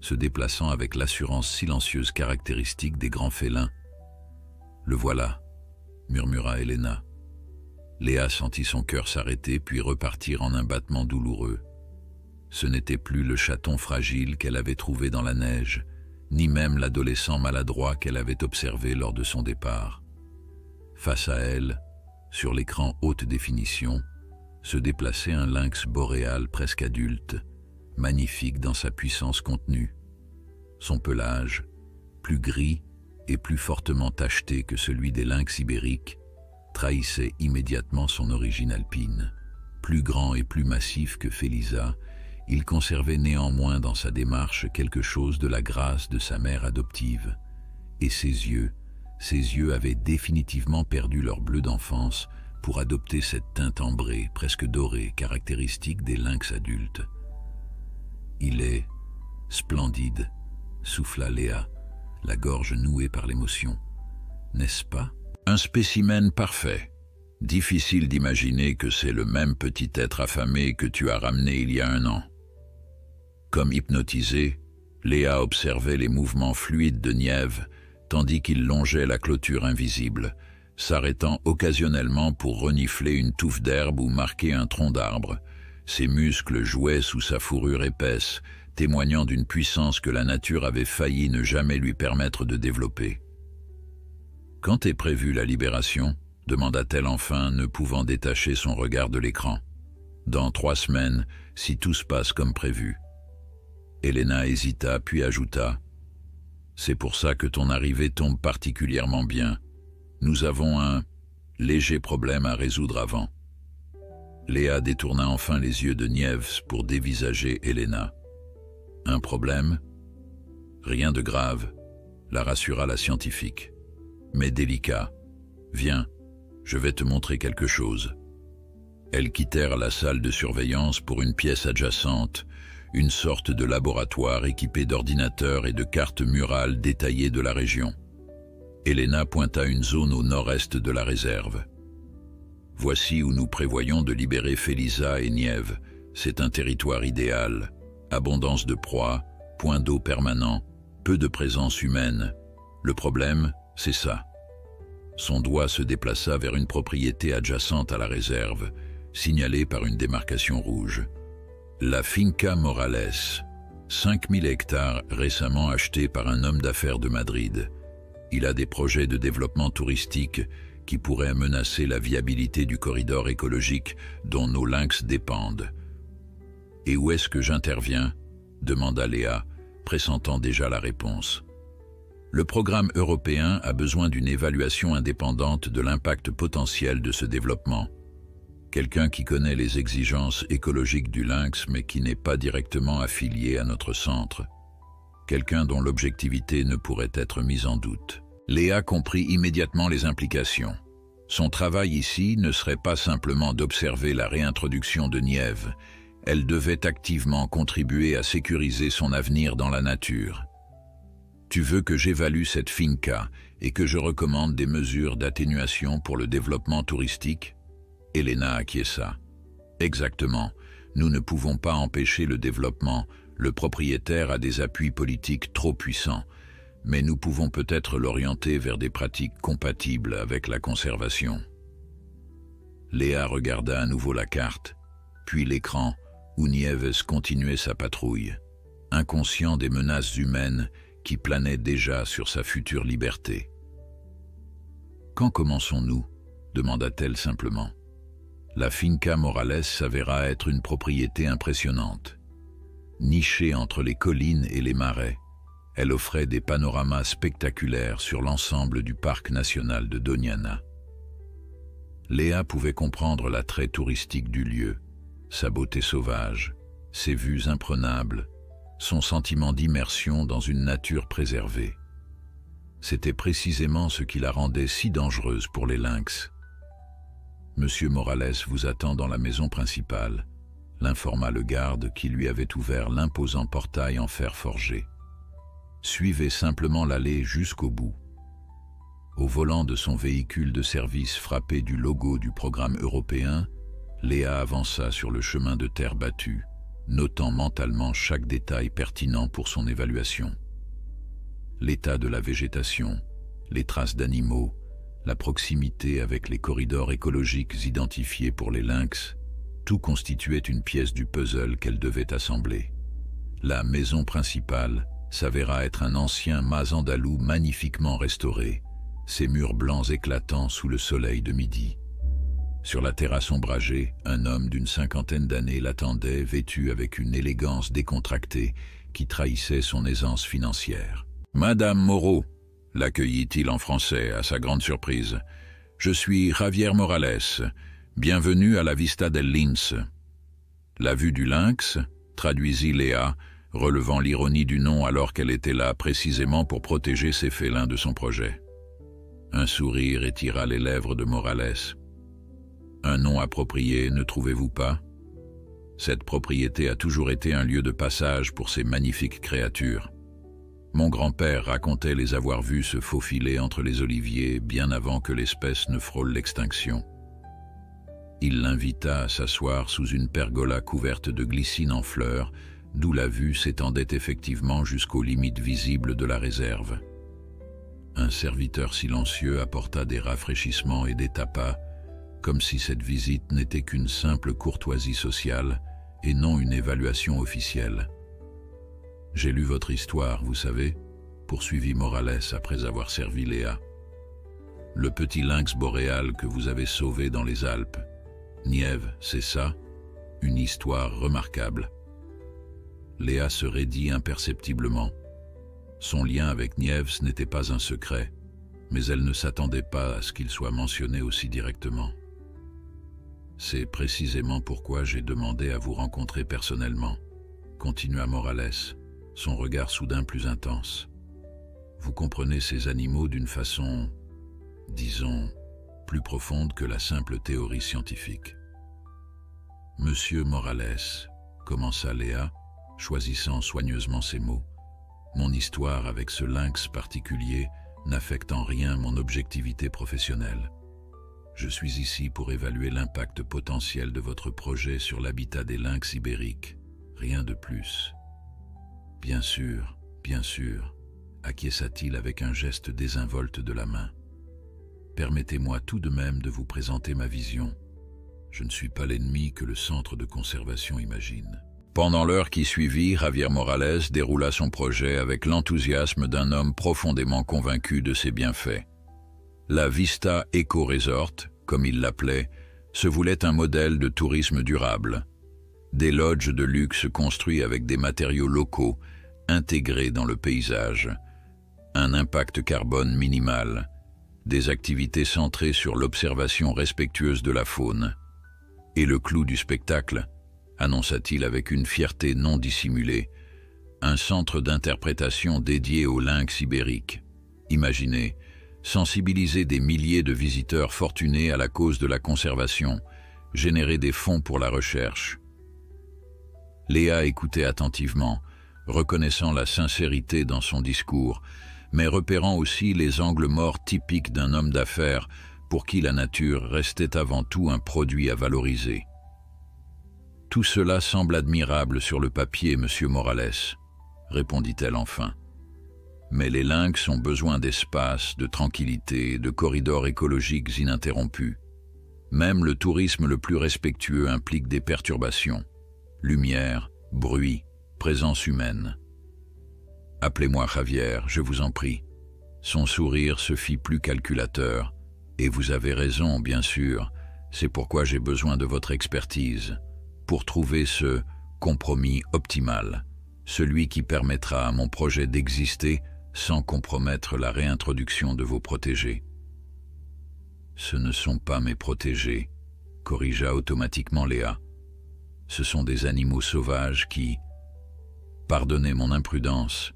se déplaçant avec l'assurance silencieuse caractéristique des grands félins. « Le voilà », murmura Elena. Léa sentit son cœur s'arrêter puis repartir en un battement douloureux. Ce n'était plus le chaton fragile qu'elle avait trouvé dans la neige, ni même l'adolescent maladroit qu'elle avait observé lors de son départ. Face à elle, sur l'écran haute définition, se déplaçait un lynx boréal presque adulte, magnifique dans sa puissance contenue. Son pelage, plus gris et plus fortement tacheté que celui des lynx ibériques, trahissait immédiatement son origine alpine. Plus grand et plus massif que Félisa, il conservait néanmoins dans sa démarche quelque chose de la grâce de sa mère adoptive. Et ses yeux avaient définitivement perdu leur bleu d'enfance pour adopter cette teinte ambrée, presque dorée, caractéristique des lynx adultes. « Il est splendide », souffla Léa, la gorge nouée par l'émotion. « N'est-ce pas ? Un spécimen parfait. Difficile d'imaginer que c'est le même petit être affamé que tu as ramené il y a 1 an. » Comme hypnotisée, Léa observait les mouvements fluides de Nièvre tandis qu'il longeait la clôture invisible, s'arrêtant occasionnellement pour renifler une touffe d'herbe ou marquer un tronc d'arbre. Ses muscles jouaient sous sa fourrure épaisse, témoignant d'une puissance que la nature avait failli ne jamais lui permettre de développer. « Quand est prévue la libération ?» demanda-t-elle enfin, ne pouvant détacher son regard de l'écran. « Dans 3 semaines, si tout se passe comme prévu. » Elena hésita, puis ajouta « C'est pour ça que ton arrivée tombe particulièrement bien. Nous avons un léger problème à résoudre avant. » Léa détourna enfin les yeux de Nièvre pour dévisager Elena. « Un problème ? Rien de grave, » la rassura la scientifique. « Mais délicat. Viens, je vais te montrer quelque chose. » Elles quittèrent la salle de surveillance pour une pièce adjacente, une sorte de laboratoire équipé d'ordinateurs et de cartes murales détaillées de la région. Elena pointa une zone au nord-est de la réserve. « Voici où nous prévoyons de libérer Félisa et Nièvre. C'est un territoire idéal. Abondance de proies, point d'eau permanent, peu de présence humaine. Le problème, c'est ça. » Son doigt se déplaça vers une propriété adjacente à la réserve, signalée par une démarcation rouge. La Finca Morales, 5000 hectares récemment achetés par un homme d'affaires de Madrid. Il a des projets de développement touristique qui pourraient menacer la viabilité du corridor écologique dont nos lynx dépendent. « Et où est-ce que j'interviens ?» demanda Léa, pressentant déjà la réponse. Le programme européen a besoin d'une évaluation indépendante de l'impact potentiel de ce développement. Quelqu'un qui connaît les exigences écologiques du lynx mais qui n'est pas directement affilié à notre centre. Quelqu'un dont l'objectivité ne pourrait être mise en doute. Léa comprit immédiatement les implications. Son travail ici ne serait pas simplement d'observer la réintroduction de Nièvre, elle devait activement contribuer à sécuriser son avenir dans la nature. Tu veux que j'évalue cette finca et que je recommande des mesures d'atténuation pour le développement touristique? Elena acquiesça. Exactement, nous ne pouvons pas empêcher le développement, le propriétaire a des appuis politiques trop puissants, mais nous pouvons peut-être l'orienter vers des pratiques compatibles avec la conservation. Léa regarda à nouveau la carte, puis l'écran où Nieves continuait sa patrouille, inconscient des menaces humaines qui planaient déjà sur sa future liberté. « Quand commençons-nous » demanda-t-elle simplement. La finca Morales s'avéra être une propriété impressionnante. Nichée entre les collines et les marais, elle offrait des panoramas spectaculaires sur l'ensemble du parc national de Doñana. Léa pouvait comprendre l'attrait touristique du lieu, sa beauté sauvage, ses vues imprenables, son sentiment d'immersion dans une nature préservée. C'était précisément ce qui la rendait si dangereuse pour les lynx. « Monsieur Morales vous attend dans la maison principale », l'informa le garde qui lui avait ouvert l'imposant portail en fer forgé. « Suivez simplement l'allée jusqu'au bout. » Au volant de son véhicule de service frappé du logo du programme européen, Léa avança sur le chemin de terre battue, notant mentalement chaque détail pertinent pour son évaluation. L'état de la végétation, les traces d'animaux, la proximité avec les corridors écologiques identifiés pour les lynx, tout constituait une pièce du puzzle qu'elle devait assembler. La maison principale s'avéra être un ancien mas andalou magnifiquement restauré, ses murs blancs éclatant sous le soleil de midi. Sur la terrasse ombragée, un homme d'une 50aine d'années l'attendait, vêtu avec une élégance décontractée qui trahissait son aisance financière. « Madame Moreau », l'accueillit-il en français, à sa grande surprise. « Je suis Javier Morales. Bienvenue à la Vista del Lince. » La vue du lynx, traduisit Léa, relevant l'ironie du nom alors qu'elle était là précisément pour protéger ses félins de son projet. Un sourire étira les lèvres de Morales. Un nom approprié, ne trouvez-vous pas? Cette propriété a toujours été un lieu de passage pour ces magnifiques créatures. Mon grand-père racontait les avoir vus se faufiler entre les oliviers bien avant que l'espèce ne frôle l'extinction. Il l'invita à s'asseoir sous une pergola couverte de glycine en fleurs, d'où la vue s'étendait effectivement jusqu'aux limites visibles de la réserve. Un serviteur silencieux apporta des rafraîchissements et des tapas, comme si cette visite n'était qu'une simple courtoisie sociale et non une évaluation officielle. « J'ai lu votre histoire, vous savez », poursuivit Morales après avoir servi Léa. « Le petit lynx boréal que vous avez sauvé dans les Alpes. Nièvre, c'est ça? Une histoire remarquable. » Léa se raidit imperceptiblement. Son lien avec Nièvre n'était pas un secret, mais elle ne s'attendait pas à ce qu'il soit mentionné aussi directement. « C'est précisément pourquoi j'ai demandé à vous rencontrer personnellement, » continua Morales, son regard soudain plus intense. « Vous comprenez ces animaux d'une façon, disons, plus profonde que la simple théorie scientifique. »« Monsieur Morales, » commença Léa, choisissant soigneusement ses mots, « mon histoire avec ce lynx particulier n'affecte en rien mon objectivité professionnelle. Je suis ici pour évaluer l'impact potentiel de votre projet sur l'habitat des lynx ibériques, rien de plus. » Bien sûr, acquiesça-t-il avec un geste désinvolte de la main. Permettez-moi tout de même de vous présenter ma vision. Je ne suis pas l'ennemi que le centre de conservation imagine. Pendant l'heure qui suivit, Javier Morales déroula son projet avec l'enthousiasme d'un homme profondément convaincu de ses bienfaits. La Vista Eco Resort, comme il l'appelait, se voulait un modèle de tourisme durable. Des lodges de luxe construits avec des matériaux locaux, intégré dans le paysage, un impact carbone minimal, des activités centrées sur l'observation respectueuse de la faune. Et le clou du spectacle, annonça-t-il avec une fierté non dissimulée, un centre d'interprétation dédié au lynx ibérique. Imaginez, sensibiliser des milliers de visiteurs fortunés à la cause de la conservation, générer des fonds pour la recherche. Léa écoutait attentivement, reconnaissant la sincérité dans son discours, mais repérant aussi les angles morts typiques d'un homme d'affaires pour qui la nature restait avant tout un produit à valoriser. Tout cela semble admirable sur le papier, monsieur Morales, répondit-elle enfin. Mais les lynx ont besoin d'espace, de tranquillité, de corridors écologiques ininterrompus. Même le tourisme le plus respectueux implique des perturbations. Lumière, bruit, présence humaine. Appelez-moi Javier, je vous en prie. Son sourire se fit plus calculateur. Et vous avez raison, bien sûr, c'est pourquoi j'ai besoin de votre expertise, pour trouver ce compromis optimal, celui qui permettra à mon projet d'exister sans compromettre la réintroduction de vos protégés. Ce ne sont pas mes protégés, corrigea automatiquement Léa. Ce sont des animaux sauvages qui... Pardonnez mon imprudence,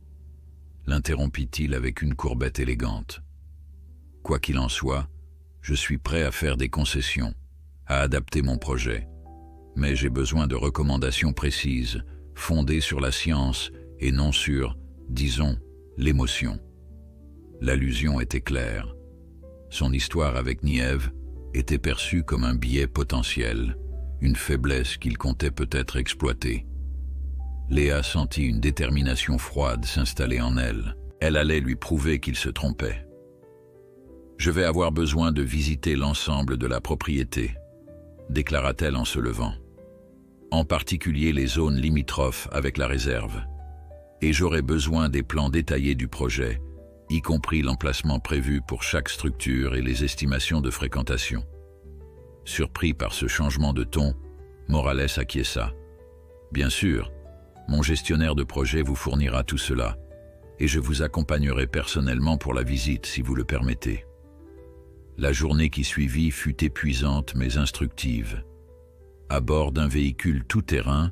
l'interrompit-il avec une courbette élégante. Quoi qu'il en soit, je suis prêt à faire des concessions, à adapter mon projet. Mais j'ai besoin de recommandations précises, fondées sur la science et non sur, disons, l'émotion. L'allusion était claire. Son histoire avec Nièvre était perçue comme un biais potentiel, une faiblesse qu'il comptait peut-être exploiter. Léa sentit une détermination froide s'installer en elle. Elle allait lui prouver qu'il se trompait. « Je vais avoir besoin de visiter l'ensemble de la propriété », déclara-t-elle en se levant. « En particulier les zones limitrophes avec la réserve. Et j'aurai besoin des plans détaillés du projet, y compris l'emplacement prévu pour chaque structure et les estimations de fréquentation. » Surpris par ce changement de ton, Morales acquiesça. « Bien sûr, mon gestionnaire de projet vous fournira tout cela, et je vous accompagnerai personnellement pour la visite si vous le permettez. » La journée qui suivit fut épuisante mais instructive. À bord d'un véhicule tout-terrain,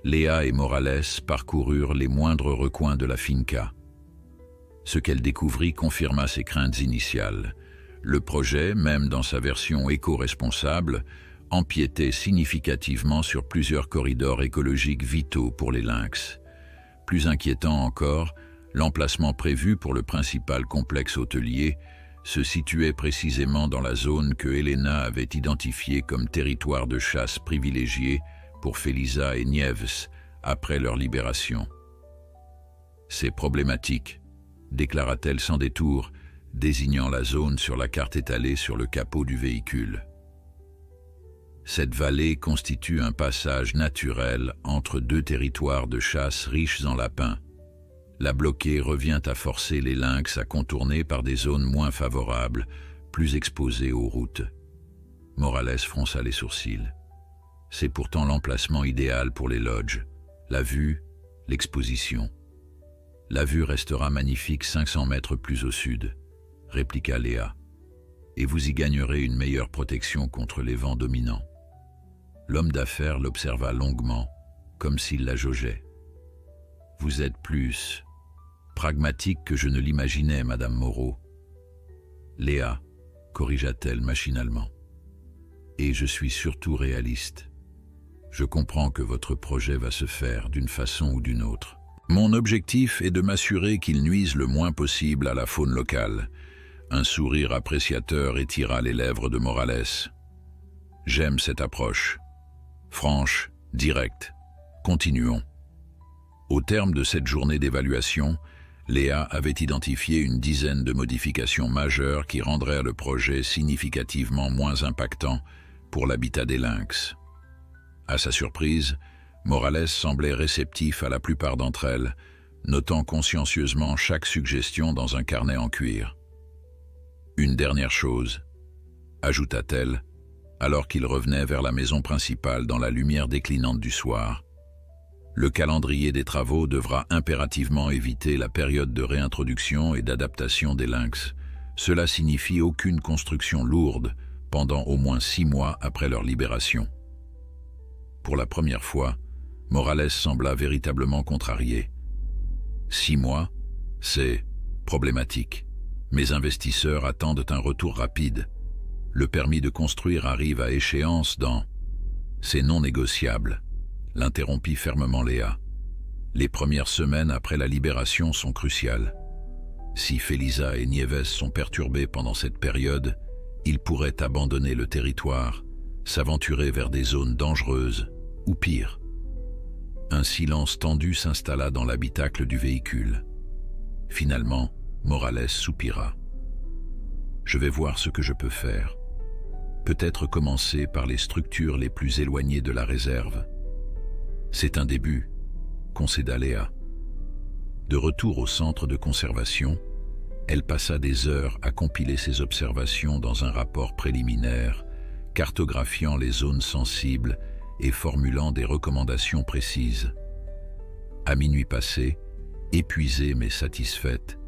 Léa et Morales parcoururent les moindres recoins de la finca. Ce qu'elle découvrit confirma ses craintes initiales. Le projet, même dans sa version éco-responsable, empiétait significativement sur plusieurs corridors écologiques vitaux pour les lynx. Plus inquiétant encore, l'emplacement prévu pour le principal complexe hôtelier se situait précisément dans la zone que Helena avait identifiée comme territoire de chasse privilégié pour Felisa et Nieves après leur libération. « C'est problématique », déclara-t-elle sans détour, désignant la zone sur la carte étalée sur le capot du véhicule. Cette vallée constitue un passage naturel entre deux territoires de chasse riches en lapins. La bloquer revient à forcer les lynx à contourner par des zones moins favorables, plus exposées aux routes. Morales fronça les sourcils. C'est pourtant l'emplacement idéal pour les lodges. La vue, l'exposition. La vue restera magnifique 500 mètres plus au sud, répliqua Léa, et vous y gagnerez une meilleure protection contre les vents dominants. L'homme d'affaires l'observa longuement, comme s'il la jaugeait. Vous êtes plus pragmatique que je ne l'imaginais, Madame Moreau. Léa, corrigea-t-elle machinalement. Et je suis surtout réaliste. Je comprends que votre projet va se faire d'une façon ou d'une autre. Mon objectif est de m'assurer qu'il nuise le moins possible à la faune locale. Un sourire appréciateur étira les lèvres de Morales. J'aime cette approche. Franche, directe. Continuons. Au terme de cette journée d'évaluation, Léa avait identifié une dizaine de modifications majeures qui rendraient le projet significativement moins impactant pour l'habitat des lynx. À sa surprise, Morales semblait réceptif à la plupart d'entre elles, notant consciencieusement chaque suggestion dans un carnet en cuir. Une dernière chose, ajouta-t-elle, alors qu'il revenait vers la maison principale dans la lumière déclinante du soir. Le calendrier des travaux devra impérativement éviter la période de réintroduction et d'adaptation des lynx. Cela signifie aucune construction lourde pendant au moins 6 mois après leur libération. Pour la première fois, Morales sembla véritablement contrarié. 6 mois, c'est problématique. Mes investisseurs attendent un retour rapide. Le permis de construire arrive à échéance dans... C'est non négociable, l'interrompit fermement Léa. Les premières semaines après la libération sont cruciales. Si Felisa et Nieves sont perturbés pendant cette période, ils pourraient abandonner le territoire, s'aventurer vers des zones dangereuses, ou pire. Un silence tendu s'installa dans l'habitacle du véhicule. Finalement, Morales soupira. « Je vais voir ce que je peux faire. Peut-être commencer par les structures les plus éloignées de la réserve. C'est un début, concéda Léa. » De retour au centre de conservation, elle passa des heures à compiler ses observations dans un rapport préliminaire, cartographiant les zones sensibles et formulant des recommandations précises. À minuit passé, épuisée mais satisfaite,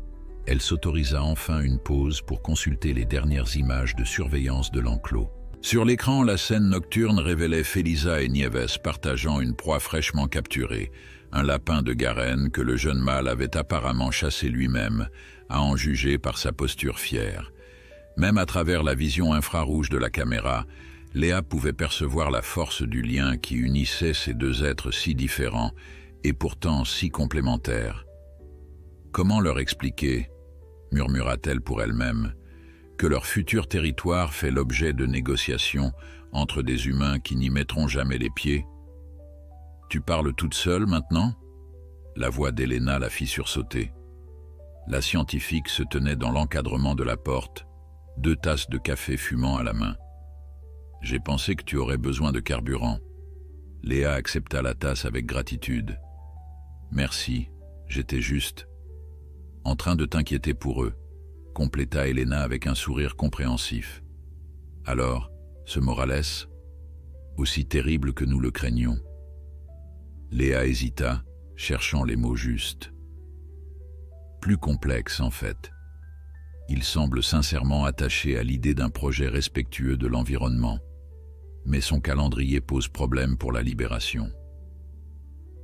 elle s'autorisa enfin une pause pour consulter les dernières images de surveillance de l'enclos. Sur l'écran, la scène nocturne révélait Felisa et Nieves partageant une proie fraîchement capturée, un lapin de Garenne que le jeune mâle avait apparemment chassé lui-même, à en juger par sa posture fière. Même à travers la vision infrarouge de la caméra, Léa pouvait percevoir la force du lien qui unissait ces deux êtres si différents et pourtant si complémentaires. « Comment leur expliquer, murmura-t-elle pour elle-même, que leur futur territoire fait l'objet de négociations entre des humains qui n'y mettront jamais les pieds? Tu parles toute seule maintenant ?» La voix d'Elena la fit sursauter. La scientifique se tenait dans l'encadrement de la porte, 2 tasses de café fumant à la main. « J'ai pensé que tu aurais besoin de carburant. » Léa accepta la tasse avec gratitude. « Merci, j'étais juste... » En train de t'inquiéter pour eux, compléta Elena avec un sourire compréhensif. « Alors, ce Morales, aussi terrible que nous le craignions ?» Léa hésita, cherchant les mots justes. « Plus complexe, en fait. Il semble sincèrement attaché à l'idée d'un projet respectueux de l'environnement, mais son calendrier pose problème pour la libération. »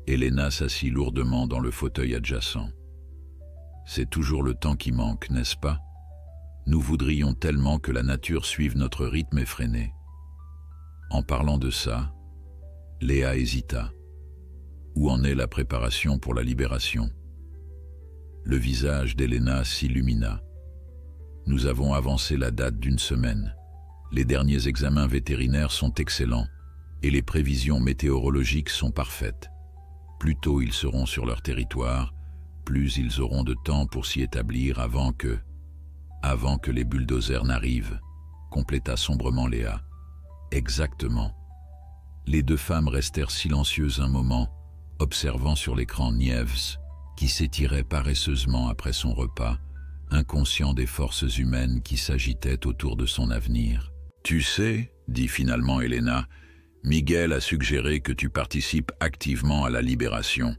Elena s'assit lourdement dans le fauteuil adjacent. « C'est toujours le temps qui manque, n'est-ce pas? Nous voudrions tellement que la nature suive notre rythme effréné. » En parlant de ça, Léa hésita. Où en est la préparation pour la libération? Le visage d'Elena s'illumina. « Nous avons avancé la date d'1 semaine. Les derniers examens vétérinaires sont excellents et les prévisions météorologiques sont parfaites. Plus tôt ils seront sur leur territoire, plus ils auront de temps pour s'y établir avant que les bulldozers n'arrivent, » compléta sombrement Léa. « Exactement. » Les 2 femmes restèrent silencieuses un moment, observant sur l'écran Nieves, qui s'étirait paresseusement après son repas, inconscient des forces humaines qui s'agitaient autour de son avenir. « Tu sais, » dit finalement Elena, « Miguel a suggéré que tu participes activement à la libération,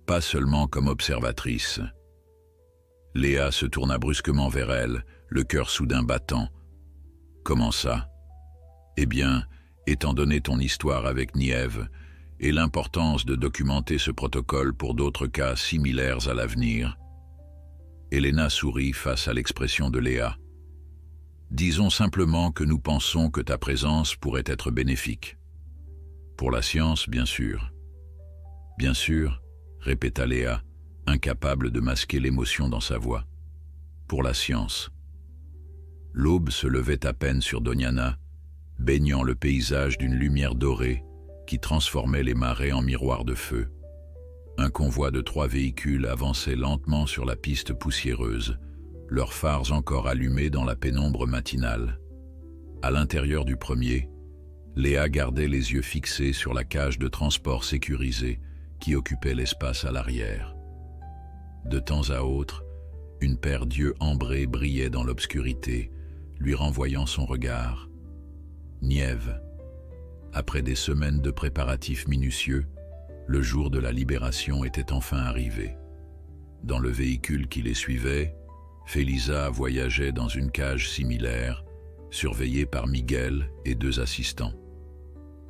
pas seulement comme observatrice. » Léa se tourna brusquement vers elle, le cœur soudain battant. « Comment ça? » « Eh bien, étant donné ton histoire avec Niève et l'importance de documenter ce protocole pour d'autres cas similaires à l'avenir. » Elena sourit face à l'expression de Léa. « Disons simplement que nous pensons que ta présence pourrait être bénéfique. Pour la science, bien sûr. »« Bien sûr, » répéta Léa, incapable de masquer l'émotion dans sa voix. « Pour la science. » L'aube se levait à peine sur Doñana, baignant le paysage d'une lumière dorée qui transformait les marais en miroirs de feu. Un convoi de 3 véhicules avançait lentement sur la piste poussiéreuse, leurs phares encore allumés dans la pénombre matinale. À l'intérieur du premier, Léa gardait les yeux fixés sur la cage de transport sécurisée qui occupait l'espace à l'arrière. De temps à autre, une paire d'yeux ambrés brillait dans l'obscurité, lui renvoyant son regard. Niève. Après des semaines de préparatifs minutieux, Le jour de la libération était enfin arrivé. Dans le véhicule qui les suivait, Felisa voyageait dans une cage similaire, surveillée par Miguel et 2 assistants.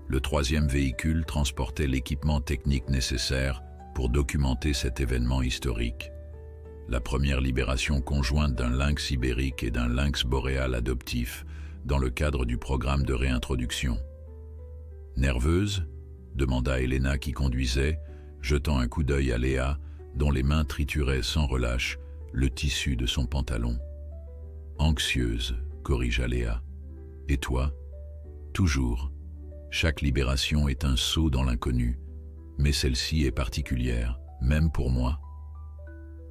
Le 3e véhicule transportait l'équipement technique nécessaire pour documenter cet événement historique. La première libération conjointe d'un lynx ibérique et d'un lynx boréal adoptif dans le cadre du programme de réintroduction. Nerveuse, demanda Elena qui conduisait, jetant un coup d'œil à Léa, dont les mains trituraient sans relâche le tissu de son pantalon. Anxieuse, corrigea Léa. Et toi? Toujours. Chaque libération est un saut dans l'inconnu, mais celle-ci est particulière, même pour moi.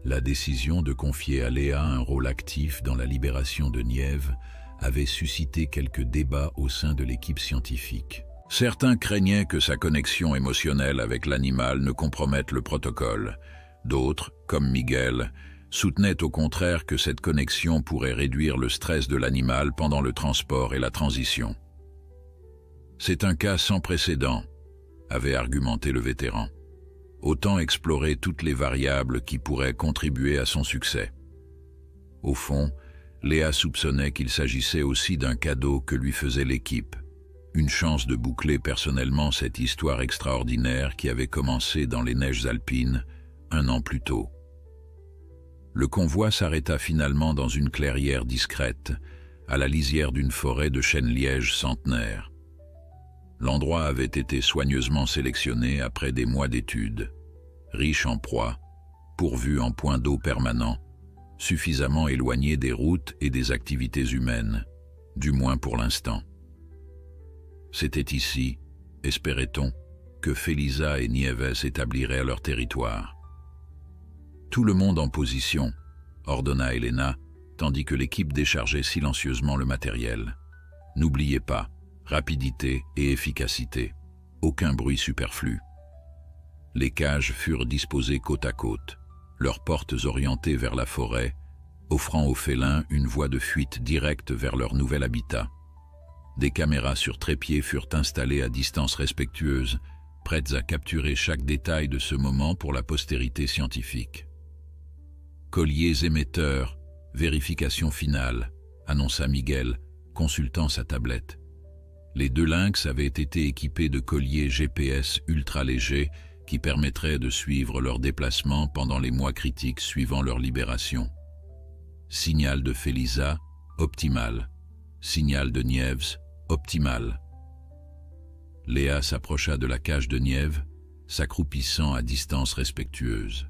La décision de confier à Léa un rôle actif dans la libération de Nièvre avait suscité quelques débats au sein de l'équipe scientifique. Certains craignaient que sa connexion émotionnelle avec l'animal ne compromette le protocole. D'autres, comme Miguel, soutenaient au contraire que cette connexion pourrait réduire le stress de l'animal pendant le transport et la transition. C'est un cas sans précédent, avait argumenté le vétéran. Autant explorer toutes les variables qui pourraient contribuer à son succès. Au fond, Léa soupçonnait qu'il s'agissait aussi d'un cadeau que lui faisait l'équipe. Une chance de boucler personnellement cette histoire extraordinaire qui avait commencé dans les neiges alpines 1 an plus tôt. Le convoi s'arrêta finalement dans une clairière discrète, à la lisière d'une forêt de chênes-lièges centenaires. L'endroit avait été soigneusement sélectionné après des mois d'études, riche en proies, pourvu en points d'eau permanents, suffisamment éloigné des routes et des activités humaines, du moins pour l'instant. C'était ici, espérait-on, que Felisa et Nieves établiraient leur territoire. Tout le monde en position, ordonna Elena, tandis que l'équipe déchargeait silencieusement le matériel. N'oubliez pas, rapidité et efficacité, aucun bruit superflu. Les cages furent disposées côte à côte, leurs portes orientées vers la forêt, offrant aux félins une voie de fuite directe vers leur nouvel habitat. Des caméras sur trépied furent installées à distance respectueuse, prêtes à capturer chaque détail de ce moment pour la postérité scientifique. Colliers émetteurs, vérification finale, annonça Miguel, consultant sa tablette. Les 2 lynx avaient été équipés de colliers GPS ultra légers qui permettraient de suivre leur déplacement pendant les mois critiques suivant leur libération. Signal de Felisa, optimal. Signal de Nièvre, optimal. Léa s'approcha de la cage de Nièvre, s'accroupissant à distance respectueuse.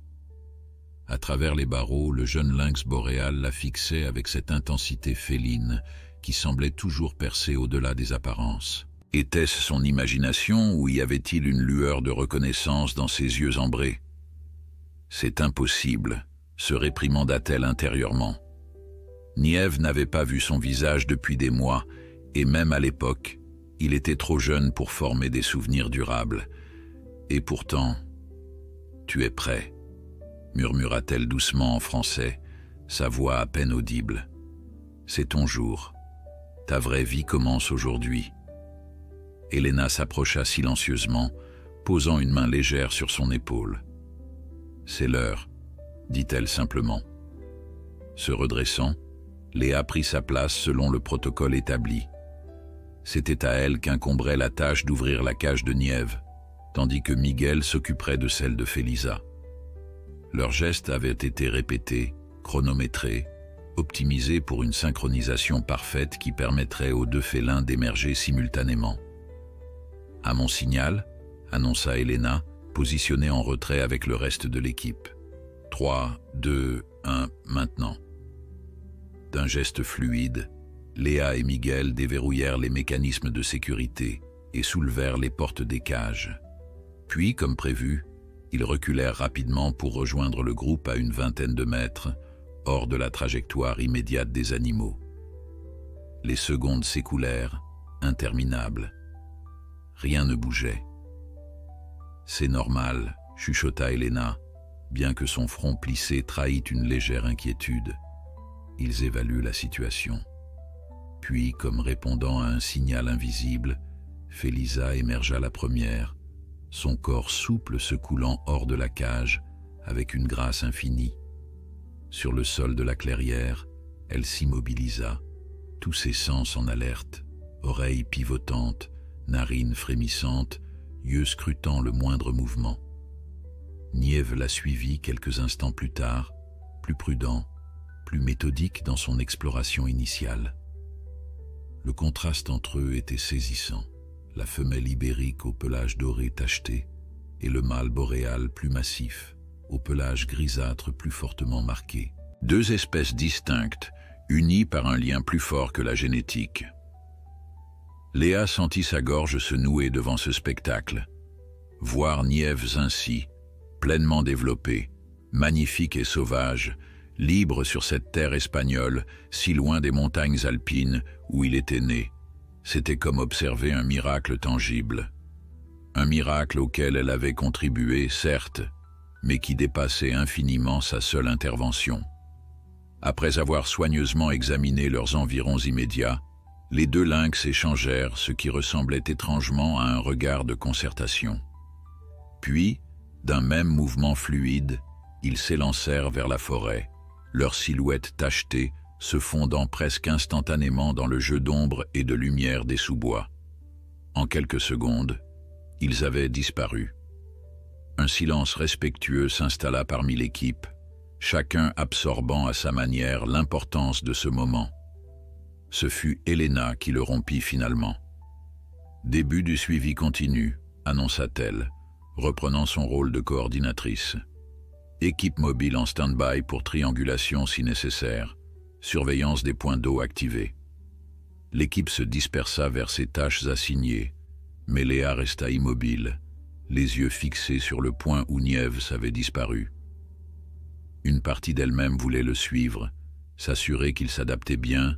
À travers les barreaux, le jeune lynx boréal la fixait avec cette intensité féline qui semblait toujours percer au-delà des apparences. Était-ce son imagination ou y avait-il une lueur de reconnaissance dans ses yeux ambrés? C'est impossible, se réprimanda-t-elle intérieurement. Nièvre n'avait pas vu son visage depuis des mois, et même à l'époque, il était trop jeune pour former des souvenirs durables. Et pourtant, « Tu es prêt », murmura-t-elle doucement en français, sa voix à peine audible. « C'est ton jour. Ta vraie vie commence aujourd'hui. » Elena s'approcha silencieusement, posant une main légère sur son épaule. « C'est l'heure, » dit-elle simplement. Se redressant, Léa prit sa place selon le protocole établi. C'était à elle qu'incomberait la tâche d'ouvrir la cage de Nièvre, tandis que Miguel s'occuperait de celle de Felisa. Leurs gestes avaient été répétés, chronométrés, optimisés pour une synchronisation parfaite qui permettrait aux 2 félins d'émerger simultanément. « À mon signal », annonça Elena, positionnée en retrait avec le reste de l'équipe. « 3, 2, 1, maintenant ». D'un geste fluide, Léa et Miguel déverrouillèrent les mécanismes de sécurité et soulevèrent les portes des cages. Puis, comme prévu, ils reculèrent rapidement pour rejoindre le groupe à une 20aine de mètres, hors de la trajectoire immédiate des animaux. Les secondes s'écoulèrent, interminables. Rien ne bougeait. « C'est normal », chuchota Elena, bien que son front plissé trahît une légère inquiétude. Ils évaluent la situation. Puis, comme répondant à un signal invisible, Felisa émergea la première, son corps souple se coulant hors de la cage avec une grâce infinie. Sur le sol de la clairière, elle s'immobilisa, tous ses sens en alerte, oreilles pivotantes, narines frémissantes, yeux scrutant le moindre mouvement. Nièvre la suivit quelques instants plus tard, plus prudent, plus méthodique dans son exploration initiale. Le contraste entre eux était saisissant, la femelle ibérique au pelage doré tacheté et le mâle boréal plus massif, au pelage grisâtre plus fortement marqué. Deux espèces distinctes, unies par un lien plus fort que la génétique. Léa sentit sa gorge se nouer devant ce spectacle. Voir Nièvre ainsi, pleinement développée, magnifique et sauvage, libre sur cette terre espagnole, si loin des montagnes alpines où il était né, c'était comme observer un miracle tangible. Un miracle auquel elle avait contribué, certes, mais qui dépassait infiniment sa seule intervention. Après avoir soigneusement examiné leurs environs immédiats, les deux lynx échangèrent ce qui ressemblait étrangement à un regard de concertation. Puis, d'un même mouvement fluide, ils s'élancèrent vers la forêt, leurs silhouettes tachetées se fondant presque instantanément dans le jeu d'ombre et de lumière des sous-bois. En quelques secondes, ils avaient disparu. Un silence respectueux s'installa parmi l'équipe, chacun absorbant à sa manière l'importance de ce moment. Ce fut Elena qui le rompit finalement. « Début du suivi continu », annonça-t-elle, reprenant son rôle de coordinatrice. « Équipe mobile en stand-by pour triangulation si nécessaire, surveillance des points d'eau activés. » L'équipe se dispersa vers ses tâches assignées, mais Léa resta immobile, les yeux fixés sur le point où Nièvre avait disparu. Une partie d'elle-même voulait le suivre, s'assurer qu'il s'adaptait bien,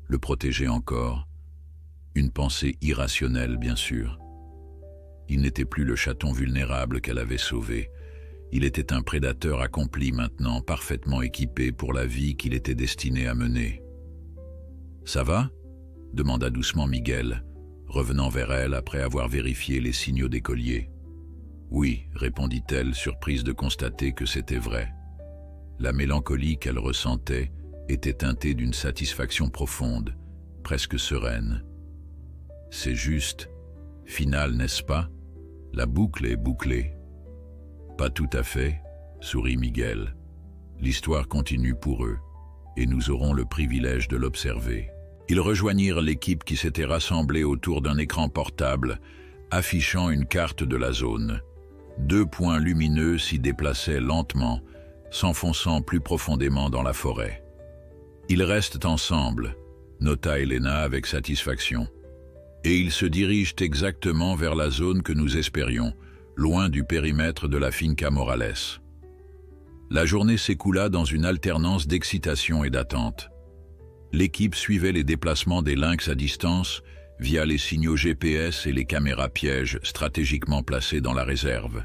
le protéger encore. Une pensée irrationnelle, bien sûr. Il n'était plus le chaton vulnérable qu'elle avait sauvé. Il était un prédateur accompli maintenant, parfaitement équipé pour la vie qu'il était destiné à mener. « Ça va ?» demanda doucement Miguel, revenant vers elle après avoir vérifié les signaux des colliers. « Oui », répondit-elle, surprise de constater que c'était vrai. La mélancolie qu'elle ressentait était teintée d'une satisfaction profonde, presque sereine. « C'est juste, final, n'est-ce pas? La boucle est bouclée. » « Pas tout à fait, » sourit Miguel. « L'histoire continue pour eux, et nous aurons le privilège de l'observer. » Ils rejoignirent l'équipe qui s'était rassemblée autour d'un écran portable, affichant une carte de la zone. Deux points lumineux s'y déplaçaient lentement, s'enfonçant plus profondément dans la forêt. « Ils restent ensemble, » nota Elena avec satisfaction. « Et ils se dirigent exactement vers la zone que nous espérions, loin du périmètre de la Finca Morales. » La journée s'écoula dans une alternance d'excitation et d'attente. L'équipe suivait les déplacements des lynx à distance via les signaux GPS et les caméras pièges stratégiquement placées dans la réserve.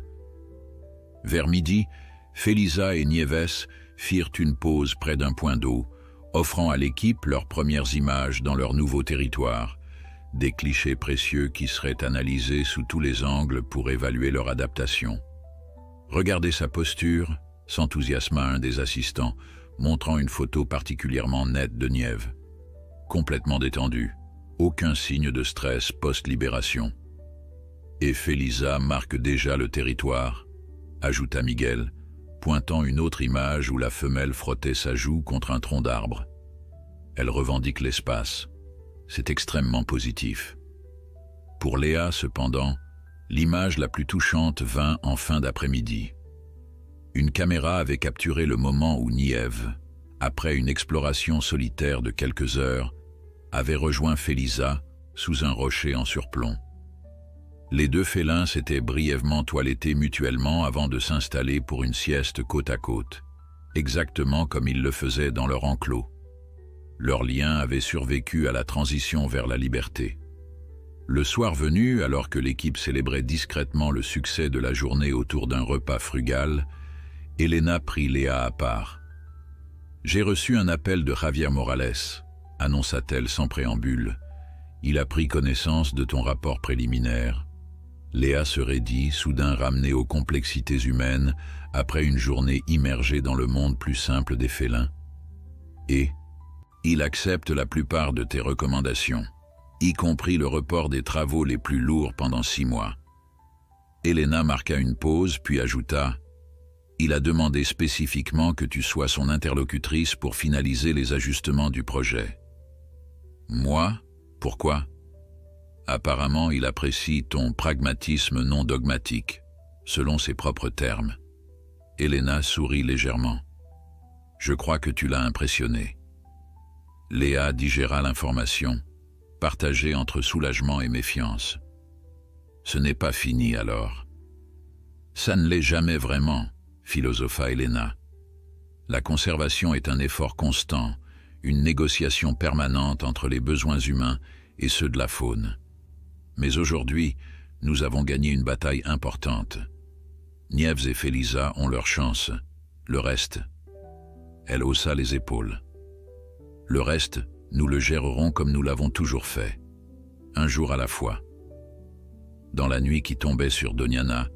Vers midi, Felisa et Nieves firent une pause près d'un point d'eau, offrant à l'équipe leurs premières images dans leur nouveau territoire, des clichés précieux qui seraient analysés sous tous les angles pour évaluer leur adaptation. « Regardez sa posture », s'enthousiasma un des assistants, montrant une photo particulièrement nette de Nièvre. Complètement détendue, aucun signe de stress post-libération. « Et Felisa marque déjà le territoire », ajouta Miguel, pointant une autre image où la femelle frottait sa joue contre un tronc d'arbre. Elle revendique l'espace. C'est extrêmement positif. Pour Léa, cependant, l'image la plus touchante vint en fin d'après-midi. Une caméra avait capturé le moment où Nièvre, après une exploration solitaire de quelques heures, avait rejoint Felisa sous un rocher en surplomb. Les deux félins s'étaient brièvement toilettés mutuellement avant de s'installer pour une sieste côte à côte, exactement comme ils le faisaient dans leur enclos. Leur lien avait survécu à la transition vers la liberté. Le soir venu, alors que l'équipe célébrait discrètement le succès de la journée autour d'un repas frugal, Elena prit Léa à part. « J'ai reçu un appel de Javier Morales », annonça-t-elle sans préambule. « Il a pris connaissance de ton rapport préliminaire. » Léa se raidit, soudain ramenée aux complexités humaines, après une journée immergée dans le monde plus simple des félins. Et il accepte la plupart de tes recommandations, y compris le report des travaux les plus lourds pendant 6 mois. Elena marqua une pause, puis ajouta « Il a demandé spécifiquement que tu sois son interlocutrice pour finaliser les ajustements du projet. » Moi? Pourquoi? Apparemment, il apprécie ton pragmatisme non dogmatique, selon ses propres termes. Elena sourit légèrement. Je crois que tu l'as impressionné. Léa digéra l'information, partagée entre soulagement et méfiance. Ce n'est pas fini alors. Ça ne l'est jamais vraiment, philosopha Elena. La conservation est un effort constant, une négociation permanente entre les besoins humains et ceux de la faune. Mais aujourd'hui, nous avons gagné une bataille importante. Nièvres et Félisa ont leur chance. Le reste, elle haussa les épaules. Le reste, nous le gérerons comme nous l'avons toujours fait, un jour à la fois. Dans la nuit qui tombait sur Doniana,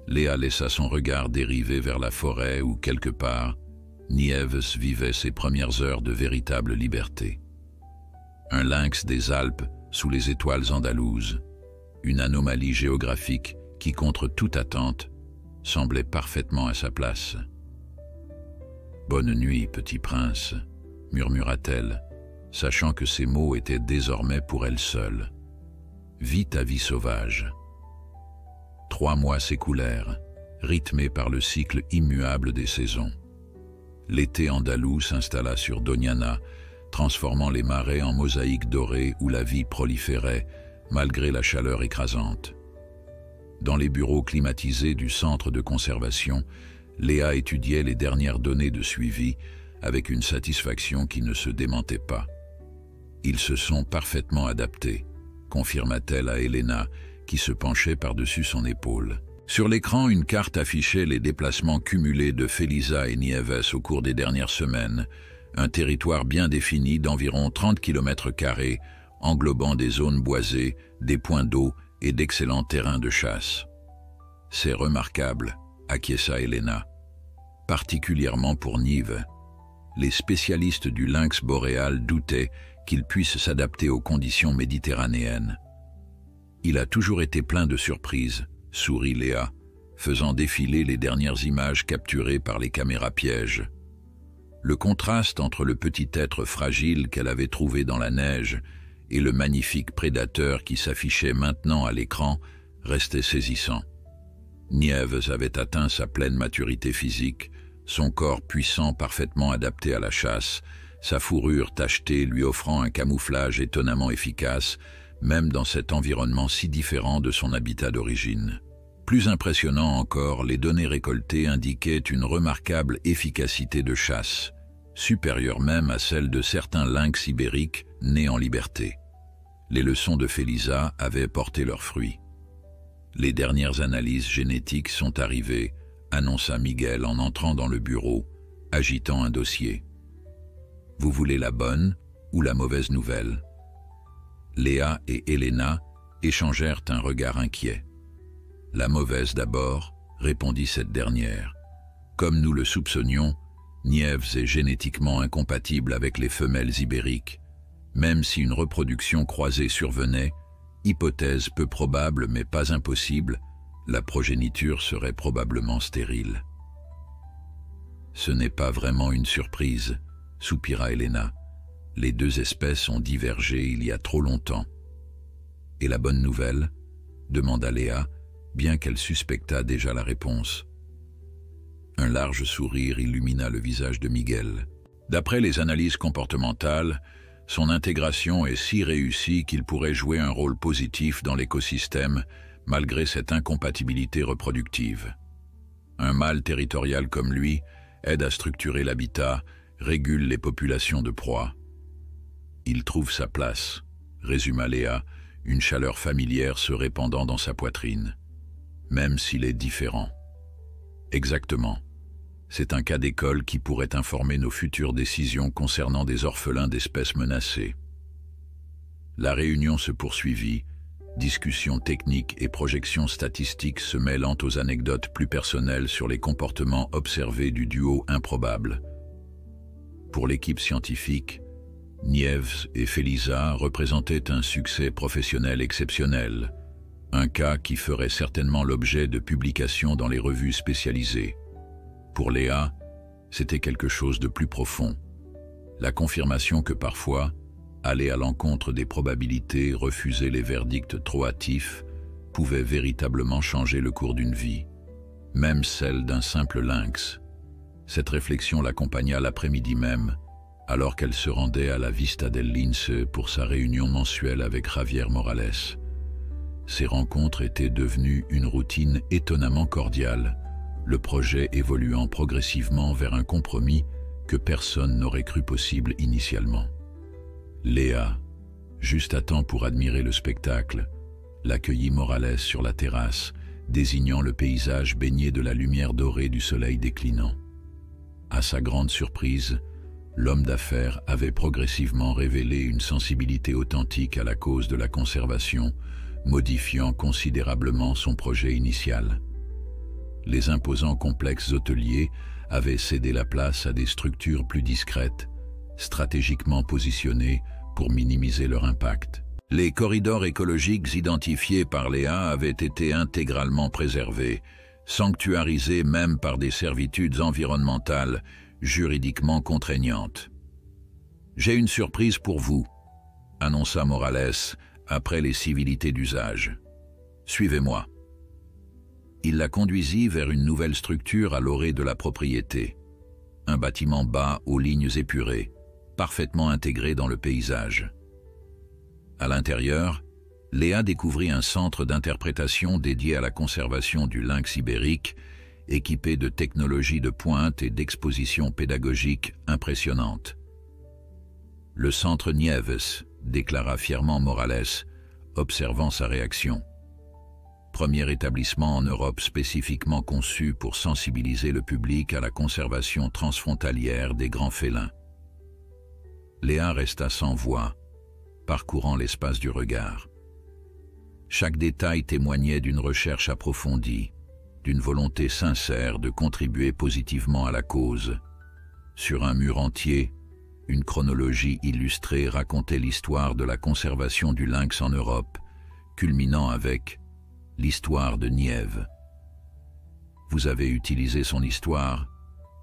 Léa laissa son regard dériver vers la forêt où, quelque part, Nièvres vivait ses premières heures de véritable liberté. Un lynx des Alpes sous les étoiles andalouses, une anomalie géographique qui, contre toute attente, semblait parfaitement à sa place. « Bonne nuit, petit prince », murmura-t-elle, sachant que ces mots étaient désormais pour elle seule. « Vis ta vie sauvage. » 3 mois s'écoulèrent, rythmés par le cycle immuable des saisons. L'été andalou s'installa sur Doniana, transformant les marais en mosaïques dorées où la vie proliférait, malgré la chaleur écrasante. Dans les bureaux climatisés du centre de conservation, Léa étudiait les dernières données de suivi avec une satisfaction qui ne se démentait pas. Ils se sont parfaitement adaptés, confirma-t-elle à Elena, qui se penchait par-dessus son épaule. Sur l'écran, une carte affichait les déplacements cumulés de Félisa et Nièvres au cours des dernières semaines, un territoire bien défini d'environ 30 km², englobant des zones boisées, des points d'eau et d'excellents terrains de chasse. « C'est remarquable », acquiesça Elena. « Particulièrement pour Nive. Les spécialistes du lynx boréal doutaient qu'il puisse s'adapter aux conditions méditerranéennes. Il a toujours été plein de surprises, sourit Léa, faisant défiler les dernières images capturées par les caméras pièges. Le contraste entre le petit être fragile qu'elle avait trouvé dans la neige et le magnifique prédateur qui s'affichait maintenant à l'écran restait saisissant. Nièvres avait atteint sa pleine maturité physique, son corps puissant parfaitement adapté à la chasse, sa fourrure tachetée lui offrant un camouflage étonnamment efficace, même dans cet environnement si différent de son habitat d'origine. Plus impressionnant encore, les données récoltées indiquaient une remarquable efficacité de chasse, supérieure même à celle de certains lynx ibériques nés en liberté. Les leçons de Félisa avaient porté leurs fruits. Les dernières analyses génétiques sont arrivées, annonça Miguel en entrant dans le bureau, agitant un dossier. « Vous voulez la bonne ou la mauvaise nouvelle ?» Léa et Elena échangèrent un regard inquiet. « La mauvaise d'abord », répondit cette dernière. « Comme nous le soupçonnions, Nièvres est génétiquement incompatible avec les femelles ibériques. Même si une reproduction croisée survenait, hypothèse peu probable mais pas impossible, la progéniture serait probablement stérile. »« Ce n'est pas vraiment une surprise, » soupira Elena. « Les 2 espèces ont divergé il y a trop longtemps. »« Et la bonne nouvelle ?» demanda Léa, bien qu'elle suspectât déjà la réponse. Un large sourire illumina le visage de Miguel. D'après les analyses comportementales, son intégration est si réussie qu'il pourrait jouer un rôle positif dans l'écosystème malgré cette incompatibilité reproductive. Un mâle territorial comme lui aide à structurer l'habitat, régule les populations de proies. Il trouve sa place, résuma Léa, une chaleur familière se répandant dans sa poitrine. Même s'il est différent. Exactement. C'est un cas d'école qui pourrait informer nos futures décisions concernant des orphelins d'espèces menacées. La réunion se poursuivit, discussions techniques et projections statistiques se mêlant aux anecdotes plus personnelles sur les comportements observés du duo improbable. Pour l'équipe scientifique, Nieve et Felisa représentaient un succès professionnel exceptionnel, un cas qui ferait certainement l'objet de publications dans les revues spécialisées. Pour Léa, c'était quelque chose de plus profond. La confirmation que parfois, aller à l'encontre des probabilités, refuser les verdicts trop hâtifs, pouvait véritablement changer le cours d'une vie, même celle d'un simple lynx. Cette réflexion l'accompagna l'après-midi même, alors qu'elle se rendait à la Vista del Lince pour sa réunion mensuelle avec Javier Morales. Ces rencontres étaient devenues une routine étonnamment cordiale, le projet évoluant progressivement vers un compromis que personne n'aurait cru possible initialement. Léa, juste à temps pour admirer le spectacle, l'accueillit Morales sur la terrasse, désignant le paysage baigné de la lumière dorée du soleil déclinant. À sa grande surprise, l'homme d'affaires avait progressivement révélé une sensibilité authentique à la cause de la conservation, modifiant considérablement son projet initial. Les imposants complexes hôteliers avaient cédé la place à des structures plus discrètes, stratégiquement positionnées pour minimiser leur impact. Les corridors écologiques identifiés par Léa avaient été intégralement préservés, sanctuarisés même par des servitudes environnementales juridiquement contraignantes. « J'ai une surprise pour vous », annonça Morales après les civilités d'usage. « Suivez-moi. » Il la conduisit vers une nouvelle structure à l'orée de la propriété. Un bâtiment bas aux lignes épurées, parfaitement intégré dans le paysage. À l'intérieur, Léa découvrit un centre d'interprétation dédié à la conservation du lynx ibérique, équipé de technologies de pointe et d'expositions pédagogiques impressionnantes. « Le centre Nieves », déclara fièrement Morales, observant sa réaction. Premier établissement en Europe spécifiquement conçu pour sensibiliser le public à la conservation transfrontalière des grands félins. Léa resta sans voix, parcourant l'espace du regard. Chaque détail témoignait d'une recherche approfondie, d'une volonté sincère de contribuer positivement à la cause. Sur un mur entier, une chronologie illustrée racontait l'histoire de la conservation du lynx en Europe, culminant avec l'histoire de Nieve. « Vous avez utilisé son histoire »,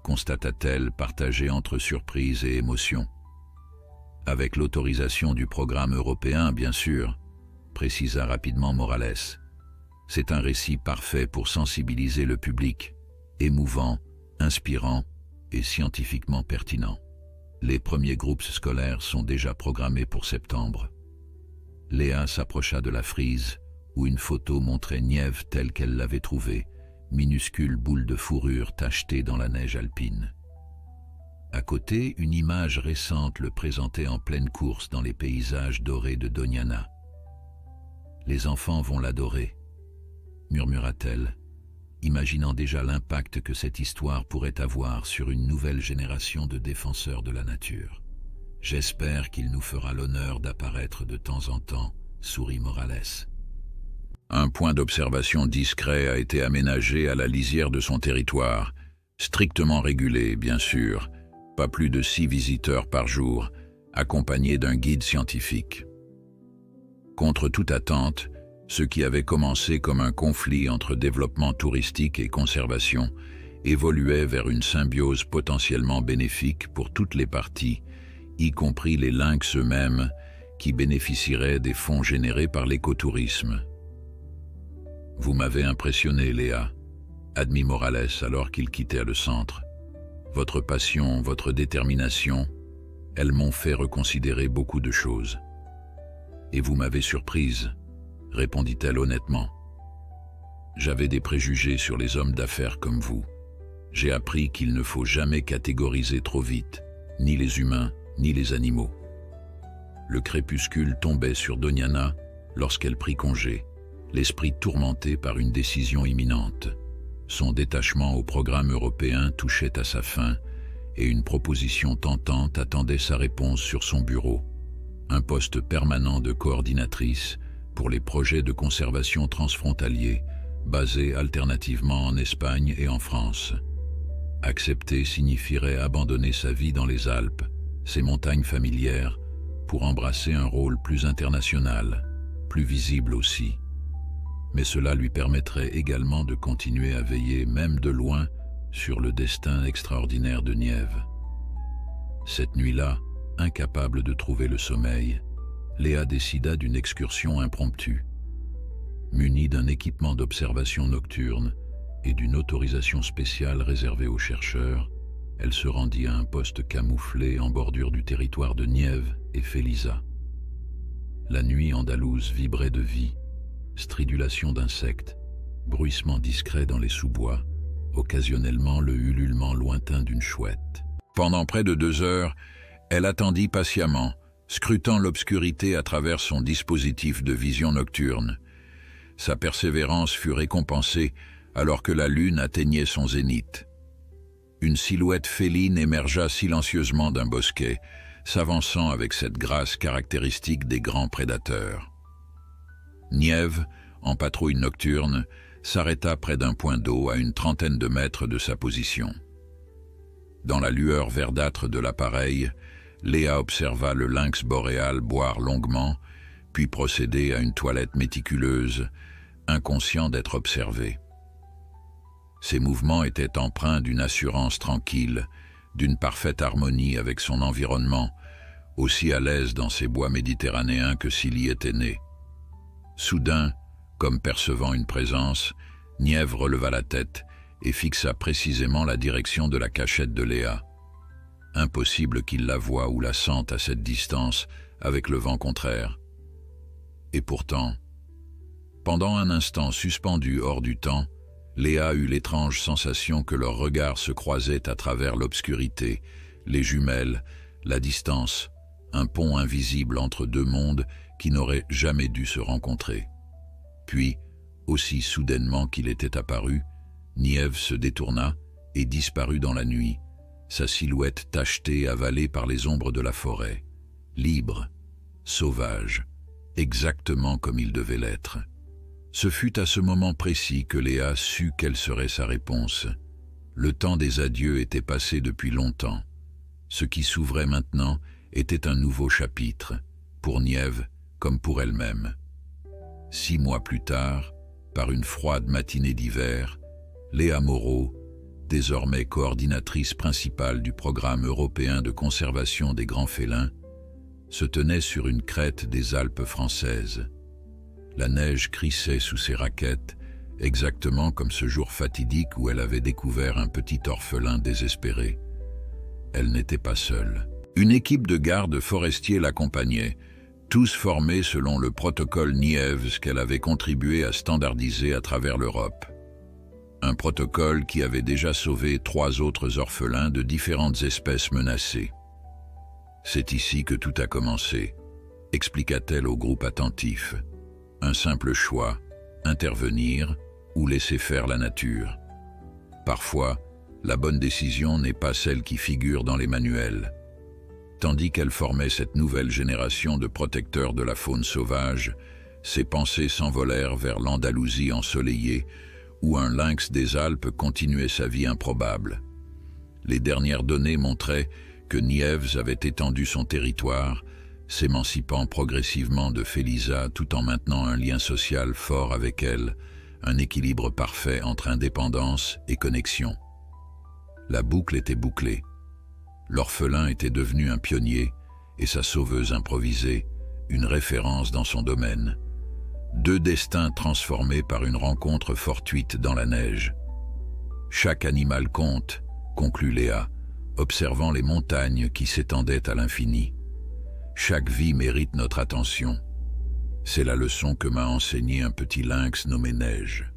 constata-t-elle, partagée entre surprise et émotion. « Avec l'autorisation du programme européen, bien sûr », précisa rapidement Morales. « C'est un récit parfait pour sensibiliser le public, émouvant, inspirant et scientifiquement pertinent. Les premiers groupes scolaires sont déjà programmés pour septembre. » Léa s'approcha de la frise, où une photo montrait Nieve telle qu'elle l'avait trouvée, minuscule boule de fourrure tachetée dans la neige alpine. À côté, une image récente le présentait en pleine course dans les paysages dorés de Doñana. « Les enfants vont l'adorer », murmura-t-elle, imaginant déjà l'impact que cette histoire pourrait avoir sur une nouvelle génération de défenseurs de la nature. « J'espère qu'il nous fera l'honneur d'apparaître de temps en temps », sourit Morales. Un point d'observation discret a été aménagé à la lisière de son territoire, strictement régulé, bien sûr, pas plus de 6 visiteurs par jour, accompagnés d'un guide scientifique. Contre toute attente, ce qui avait commencé comme un conflit entre développement touristique et conservation évoluait vers une symbiose potentiellement bénéfique pour toutes les parties, y compris les lynx eux-mêmes, qui bénéficieraient des fonds générés par l'écotourisme. « Vous m'avez impressionné, Léa », admit Morales alors qu'ils quittèrent le centre. « Votre passion, votre détermination, elles m'ont fait reconsidérer beaucoup de choses. »« Et vous m'avez surprise », répondit-elle honnêtement. « J'avais des préjugés sur les hommes d'affaires comme vous. J'ai appris qu'il ne faut jamais catégoriser trop vite, ni les humains, ni les animaux. » Le crépuscule tombait sur Doñana lorsqu'elle prit congé, l'esprit tourmenté par une décision imminente. Son détachement au programme européen touchait à sa fin et une proposition tentante attendait sa réponse sur son bureau. Un poste permanent de coordinatrice, pour les projets de conservation transfrontaliers, basés alternativement en Espagne et en France. Accepter signifierait abandonner sa vie dans les Alpes, ses montagnes familières, pour embrasser un rôle plus international, plus visible aussi. Mais cela lui permettrait également de continuer à veiller, même de loin, sur le destin extraordinaire de Nièvre. Cette nuit-là, incapable de trouver le sommeil, Léa décida d'une excursion impromptue. Munie d'un équipement d'observation nocturne et d'une autorisation spéciale réservée aux chercheurs, elle se rendit à un poste camouflé en bordure du territoire de Nièvre et Félisa. La nuit andalouse vibrait de vie, stridulation d'insectes, bruissement discret dans les sous-bois, occasionnellement le ululement lointain d'une chouette. Pendant près de 2 heures, elle attendit patiemment, scrutant l'obscurité à travers son dispositif de vision nocturne. Sa persévérance fut récompensée alors que la lune atteignait son zénith. Une silhouette féline émergea silencieusement d'un bosquet, s'avançant avec cette grâce caractéristique des grands prédateurs. Nièvre, en patrouille nocturne, s'arrêta près d'un point d'eau à une trentaine de mètres de sa position. Dans la lueur verdâtre de l'appareil, Léa observa le lynx boréal boire longuement, puis procéder à une toilette méticuleuse, inconscient d'être observé. Ses mouvements étaient empreints d'une assurance tranquille, d'une parfaite harmonie avec son environnement, aussi à l'aise dans ces bois méditerranéens que s'il y était né. Soudain, comme percevant une présence, Nièvre releva la tête et fixa précisément la direction de la cachette de Léa. Impossible qu'il la voie ou la sente à cette distance, avec le vent contraire. Et pourtant, pendant un instant suspendu hors du temps, Léa eut l'étrange sensation que leurs regards se croisaient à travers l'obscurité, les jumelles, la distance, un pont invisible entre 2 mondes qui n'auraient jamais dû se rencontrer. Puis, aussi soudainement qu'il était apparu, Nièvre se détourna et disparut dans la nuit, sa silhouette tachetée avalée par les ombres de la forêt, libre, sauvage, exactement comme il devait l'être. Ce fut à ce moment précis que Léa sut quelle serait sa réponse. Le temps des adieux était passé depuis longtemps. Ce qui s'ouvrait maintenant était un nouveau chapitre, pour Nièvre comme pour elle-même. 6 mois plus tard, par une froide matinée d'hiver, Léa Moreau, désormais coordinatrice principale du programme européen de conservation des grands félins, se tenait sur une crête des Alpes françaises. La neige crissait sous ses raquettes, exactement comme ce jour fatidique où elle avait découvert un petit orphelin désespéré. Elle n'était pas seule. Une équipe de gardes forestiers l'accompagnait, tous formés selon le protocole Nièvre qu'elle avait contribué à standardiser à travers l'Europe. Un protocole qui avait déjà sauvé 3 autres orphelins de différentes espèces menacées. « C'est ici que tout a commencé », expliqua-t-elle au groupe attentif. Un simple choix, intervenir ou laisser faire la nature. Parfois, la bonne décision n'est pas celle qui figure dans les manuels. Tandis qu'elle formait cette nouvelle génération de protecteurs de la faune sauvage, ses pensées s'envolèrent vers l'Andalousie ensoleillée, où un lynx des Alpes continuait sa vie improbable. Les dernières données montraient que Nièvre avait étendu son territoire, s'émancipant progressivement de Félisa tout en maintenant un lien social fort avec elle, un équilibre parfait entre indépendance et connexion. La boucle était bouclée. L'orphelin était devenu un pionnier et sa sauveuse improvisée, une référence dans son domaine. 2 destins transformés par une rencontre fortuite dans la neige. Chaque animal compte, conclut Léa, observant les montagnes qui s'étendaient à l'infini. Chaque vie mérite notre attention. C'est la leçon que m'a enseignée un petit lynx nommé Neige.